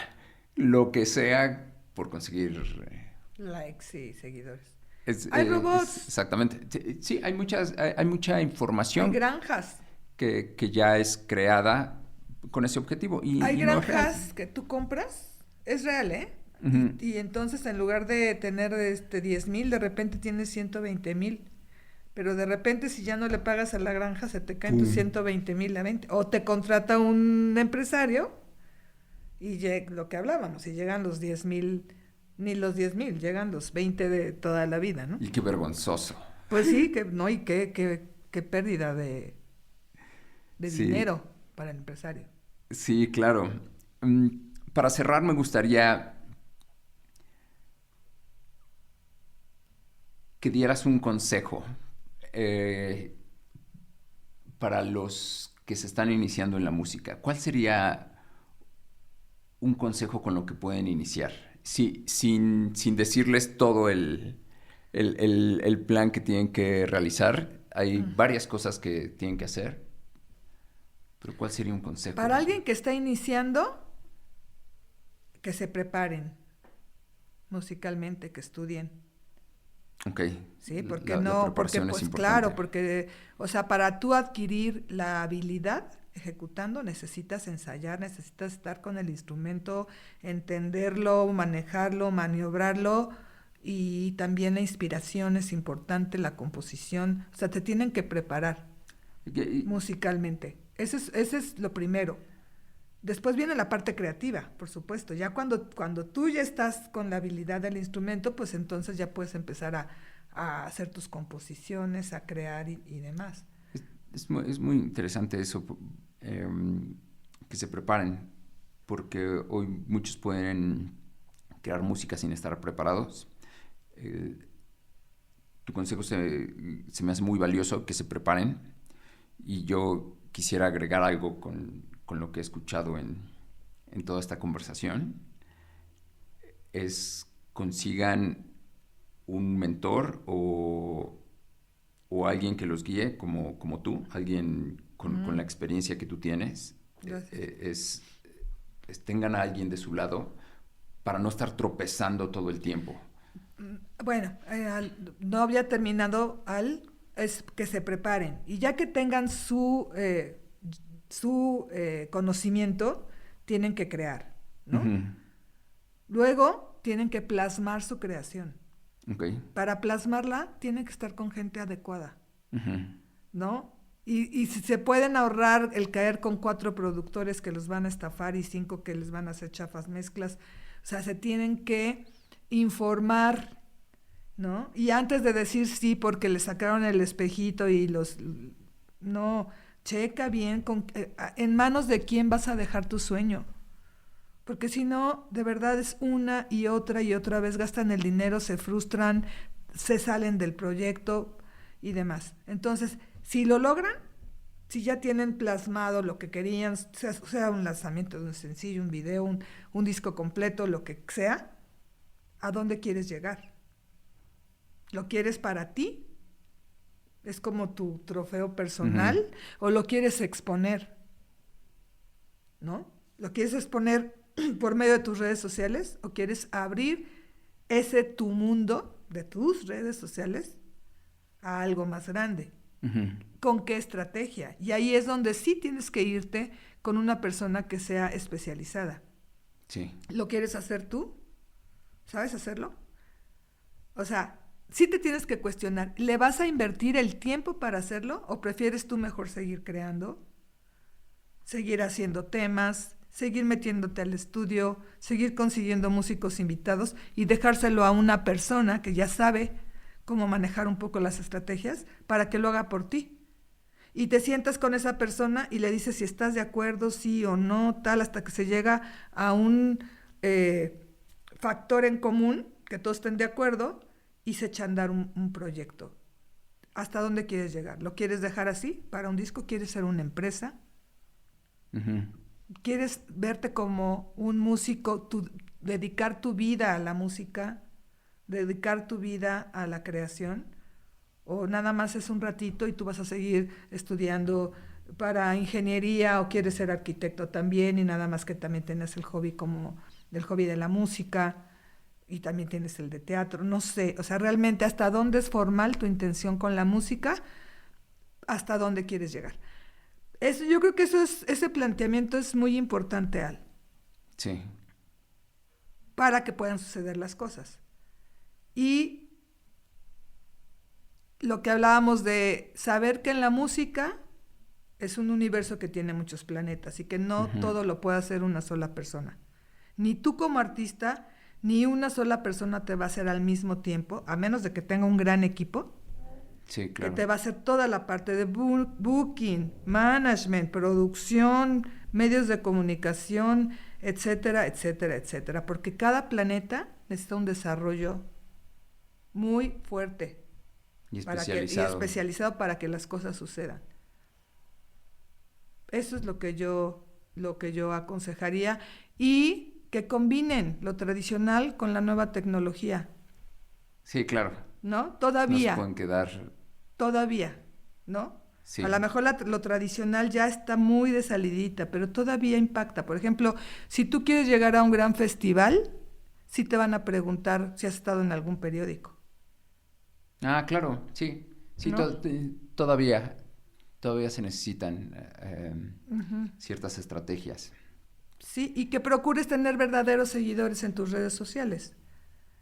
lo que sea por conseguir likes y seguidores. Hay robots. Exactamente. Sí, hay mucha información. Hay granjas. Que ya es creada con ese objetivo. Hay granjas que tú compras, es real, ¿eh? Uh-huh. Y entonces en lugar de tener 10,000, de repente tienes 120,000. Pero de repente si ya no le pagas a la granja, se te caen tus 120,000 a 20. O te contrata un empresario y lo que hablábamos, y llegan los 10,000, ni los 10,000, llegan los 20 de toda la vida, ¿no? Y qué vergonzoso. Pues sí, y qué pérdida de dinero para el empresario. Sí, claro. Para cerrar me gustaría que dieras un consejo para los que se están iniciando en la música. ¿Cuál sería un consejo con lo que pueden iniciar? Sin decirles todo el plan que tienen que realizar. Hay varias cosas que tienen que hacer. Pero ¿cuál sería un consejo? Para alguien que está iniciando, que se preparen musicalmente, que estudien. Okay. Sí, porque pues claro, porque, o sea, para tú adquirir la habilidad ejecutando necesitas ensayar, necesitas estar con el instrumento, entenderlo, manejarlo, maniobrarlo, y también la inspiración es importante, la composición, o sea, te tienen que preparar musicalmente. Ese es lo primero. Después viene la parte creativa, por supuesto. Ya cuando tú ya estás con la habilidad del instrumento, pues entonces ya puedes empezar a hacer tus composiciones, a crear y demás. Es muy interesante eso, que se preparen, porque hoy muchos pueden crear música sin estar preparados. Tu consejo se me hace muy valioso, que se preparen, y yo quisiera agregar algo con lo que he escuchado en toda esta conversación, es consigan un mentor o alguien que los guíe como tú, alguien con la experiencia que tú tienes. Tengan a alguien de su lado, para no estar tropezando todo el tiempo. Bueno, no había terminado es que se preparen. Y ya que tengan su conocimiento, tienen que crear, ¿no? Uh-huh. Luego, tienen que plasmar su creación. Okay. Para plasmarla, tienen que estar con gente adecuada, Uh-huh. ¿no? Y si se pueden ahorrar el caer con 4 productores que los van a estafar y 5 que les van a hacer chafas mezclas, o sea, se tienen que informar, ¿no? Y antes de decir sí porque le sacaron el espejito y no, checa bien en manos de quién vas a dejar tu sueño. Porque si no, de verdad es una y otra vez gastan el dinero, se frustran, se salen del proyecto y demás. Entonces, si lo logran, si ya tienen plasmado lo que querían, sea un lanzamiento de un sencillo, un video, un disco completo, lo que sea, ¿a dónde quieres llegar? ¿Lo quieres para ti? ¿Es como tu trofeo personal? Uh-huh. ¿O lo quieres exponer? ¿No? ¿Lo quieres exponer por medio de tus redes sociales? ¿O quieres abrir tu mundo de tus redes sociales a algo más grande? Uh-huh. ¿Con qué estrategia? Y ahí es donde sí tienes que irte con una persona que sea especializada. Sí. ¿Lo quieres hacer tú? ¿Sabes hacerlo? O sea, sí te tienes que cuestionar, ¿le vas a invertir el tiempo para hacerlo o prefieres tú mejor seguir creando? Seguir haciendo temas, seguir metiéndote al estudio, seguir consiguiendo músicos invitados y dejárselo a una persona que ya sabe cómo manejar un poco las estrategias para que lo haga por ti. Y te sientas con esa persona y le dices si estás de acuerdo, sí o no, tal, hasta que se llega a un factor en común, que todos estén de acuerdo, y se echa a andar un proyecto. ¿Hasta dónde quieres llegar? ¿Lo quieres dejar así para un disco? ¿Quieres ser una empresa? Uh-huh. ¿Quieres verte como un músico, dedicar tu vida a la música, dedicar tu vida a la creación? ¿O nada más es un ratito y tú vas a seguir estudiando para ingeniería o quieres ser arquitecto también y nada más que también tienes el hobby como el hobby de la música y también tienes el de teatro? No sé, o sea, realmente hasta dónde es formal tu intención con la música, hasta dónde quieres llegar. Yo creo que ese planteamiento es muy importante, Al. Sí. Para que puedan suceder las cosas. Y lo que hablábamos de saber que en la música es un universo que tiene muchos planetas y que no uh-huh. todo lo puede hacer una sola persona. Ni tú como artista, ni una sola persona te va a hacer al mismo tiempo, a menos de que tenga un gran equipo. Sí, claro. Que te va a hacer toda la parte de booking, management, producción, medios de comunicación, etcétera, etcétera, etcétera. Porque cada planeta necesita un desarrollo muy fuerte. Y especializado para que las cosas sucedan. Eso es lo que yo aconsejaría. Y que combinen lo tradicional con la nueva tecnología. Sí, claro. ¿No? Todavía. No se pueden quedar. Todavía, ¿no? Sí. A lo mejor lo tradicional ya está muy de salidita, pero todavía impacta. Por ejemplo, si tú quieres llegar a un gran festival, sí te van a preguntar si has estado en algún periódico. Ah, claro, sí. Sí, ¿no? Todavía se necesitan uh-huh. ciertas estrategias. Sí, y que procures tener verdaderos seguidores en tus redes sociales.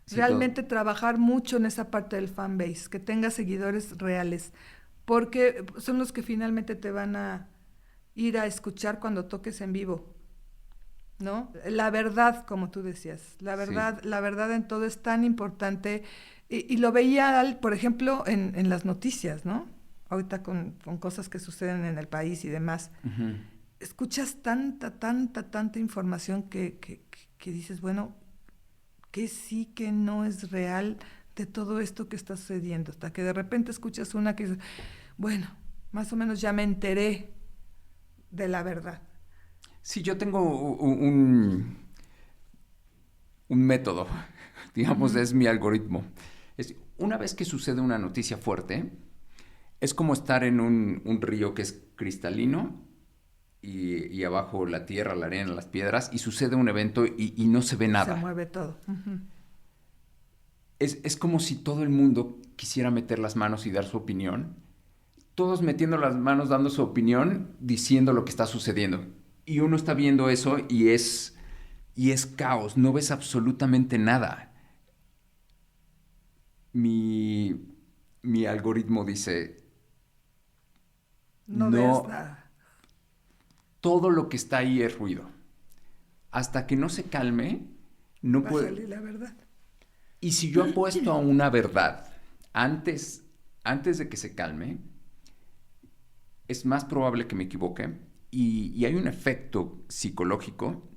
Sí, realmente trabajar mucho en esa parte del fanbase, que tengas seguidores reales, porque son los que finalmente te van a ir a escuchar cuando toques en vivo, ¿no? La verdad, como tú decías, la verdad en todo es tan importante, y lo veía, por ejemplo, en las noticias, ¿no? Ahorita con cosas que suceden en el país y demás. Uh-huh. Escuchas tanta información que dices, bueno, que sí, que no es real de todo esto que está sucediendo, hasta que de repente escuchas una que dice, bueno, más o menos ya me enteré de la verdad. Sí, yo tengo un método, digamos, uh-huh. Es mi algoritmo. Una vez que sucede una noticia fuerte, es como estar en un río que es cristalino y abajo la tierra, la arena, las piedras, y sucede un evento y no se ve nada. Se mueve todo. Uh-huh. Es como si todo el mundo quisiera meter las manos y dar su opinión. Todos metiendo las manos, dando su opinión, diciendo lo que está sucediendo. Y uno está viendo eso y es caos. No ves absolutamente nada. Mi algoritmo dice... No veas nada. Todo lo que está ahí es ruido. Hasta que no se calme, no puede... Va a salir la verdad. Y si yo apuesto a una verdad antes de que se calme, es más probable que me equivoque. Y hay un efecto psicológico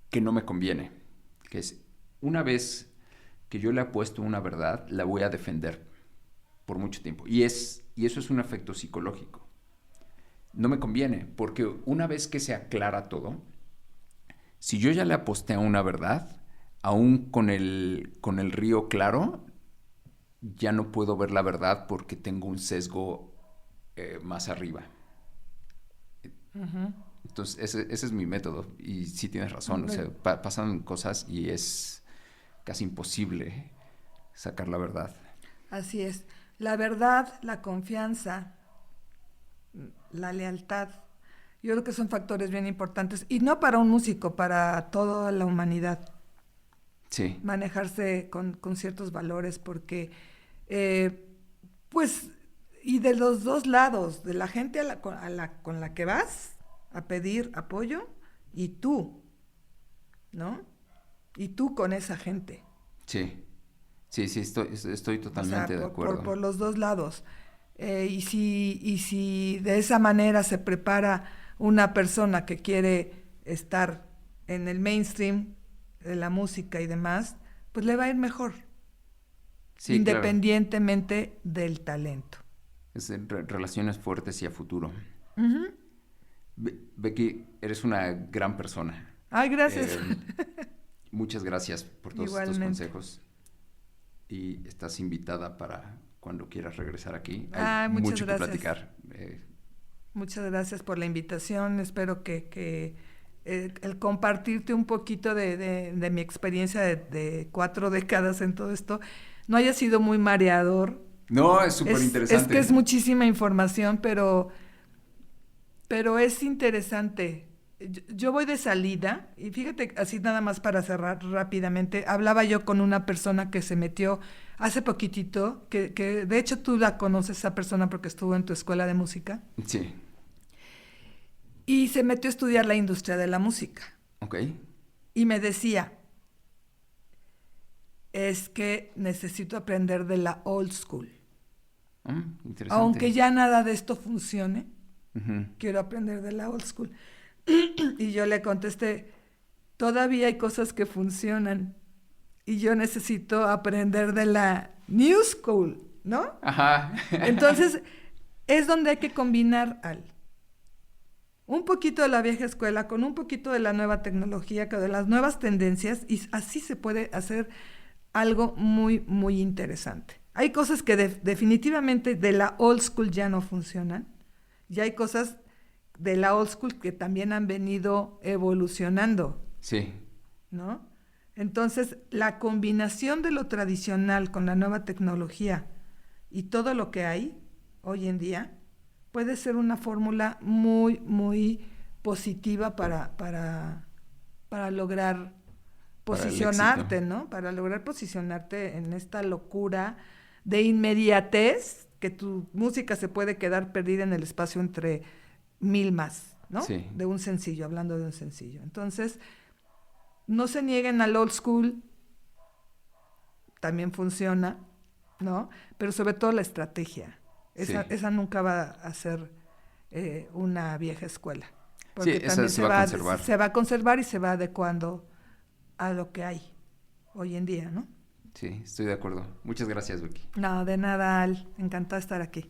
que no me conviene. Que es, una vez que yo le apuesto una verdad, la voy a defender por mucho tiempo. Y eso es un efecto psicológico. No me conviene, porque una vez que se aclara todo, si yo ya le aposté a una verdad, aún con el río claro, ya no puedo ver la verdad porque tengo un sesgo más arriba. Uh-huh. Entonces, ese es mi método. Y sí tienes razón, Okay. o sea, pasan cosas y es casi imposible sacar la verdad. Así es. La verdad, la confianza, la lealtad, yo creo que son factores bien importantes. Y no para un músico, para toda la humanidad. Sí. Manejarse con ciertos valores, porque, pues, y de los dos lados, de la gente con la que vas a pedir apoyo, y tú, ¿no? Y tú con esa gente. Sí. Sí, estoy totalmente de acuerdo. Por los dos lados. Y si de esa manera se prepara una persona que quiere estar en el mainstream de la música y demás, pues le va a ir mejor, Sí, independientemente del talento. Es relaciones fuertes y a futuro. Uh-huh. Becky, eres una gran persona. Ay, gracias. Muchas gracias por todos estos Igualmente. consejos. Y estás invitada para cuando quieras regresar aquí. Ay, Hay muchas mucho gracias. que platicar. Muchas gracias por la invitación. Espero que el compartirte un poquito de mi experiencia de 4 décadas en todo esto no haya sido muy mareador. No, es súper interesante. Es que es muchísima información, pero es interesante. Yo voy de salida, y fíjate, así nada más para cerrar rápidamente, hablaba yo con una persona que se metió hace poquitito, que de hecho tú la conoces, esa persona, porque estuvo en tu escuela de música, Sí. y se metió a estudiar la industria de la música. Ok. Y me decía, es que necesito aprender de la old school. Interesante. Aunque ya nada de esto funcione, Uh-huh. quiero aprender de la old school. Y yo le contesté, todavía hay cosas que funcionan y yo necesito aprender de la new school, ¿no? Ajá. Entonces, es donde hay que combinar un poquito de la vieja escuela con un poquito de la nueva tecnología, de las nuevas tendencias, y así se puede hacer algo muy, muy interesante. Hay cosas que definitivamente de la old school ya no funcionan, y hay cosas de la old school que también han venido evolucionando. Sí. ¿No? Entonces, la combinación de lo tradicional con la nueva tecnología y todo lo que hay hoy en día puede ser una fórmula muy, muy positiva para lograr posicionarte, ¿no? Para lograr posicionarte en esta locura de inmediatez, que tu música se puede quedar perdida en el espacio entre 1000 más, ¿no? Sí. De un sencillo, hablando de un sencillo. Entonces, no se nieguen al old school, también funciona, ¿no? Pero sobre todo la estrategia. Esa nunca va a ser una vieja escuela. Porque Sí, también esa se va a conservar. se va a conservar y se va adecuando a lo que hay hoy en día, ¿no? Sí, estoy de acuerdo. Muchas gracias, Becky. No, de nada, Al. Encantada de estar aquí.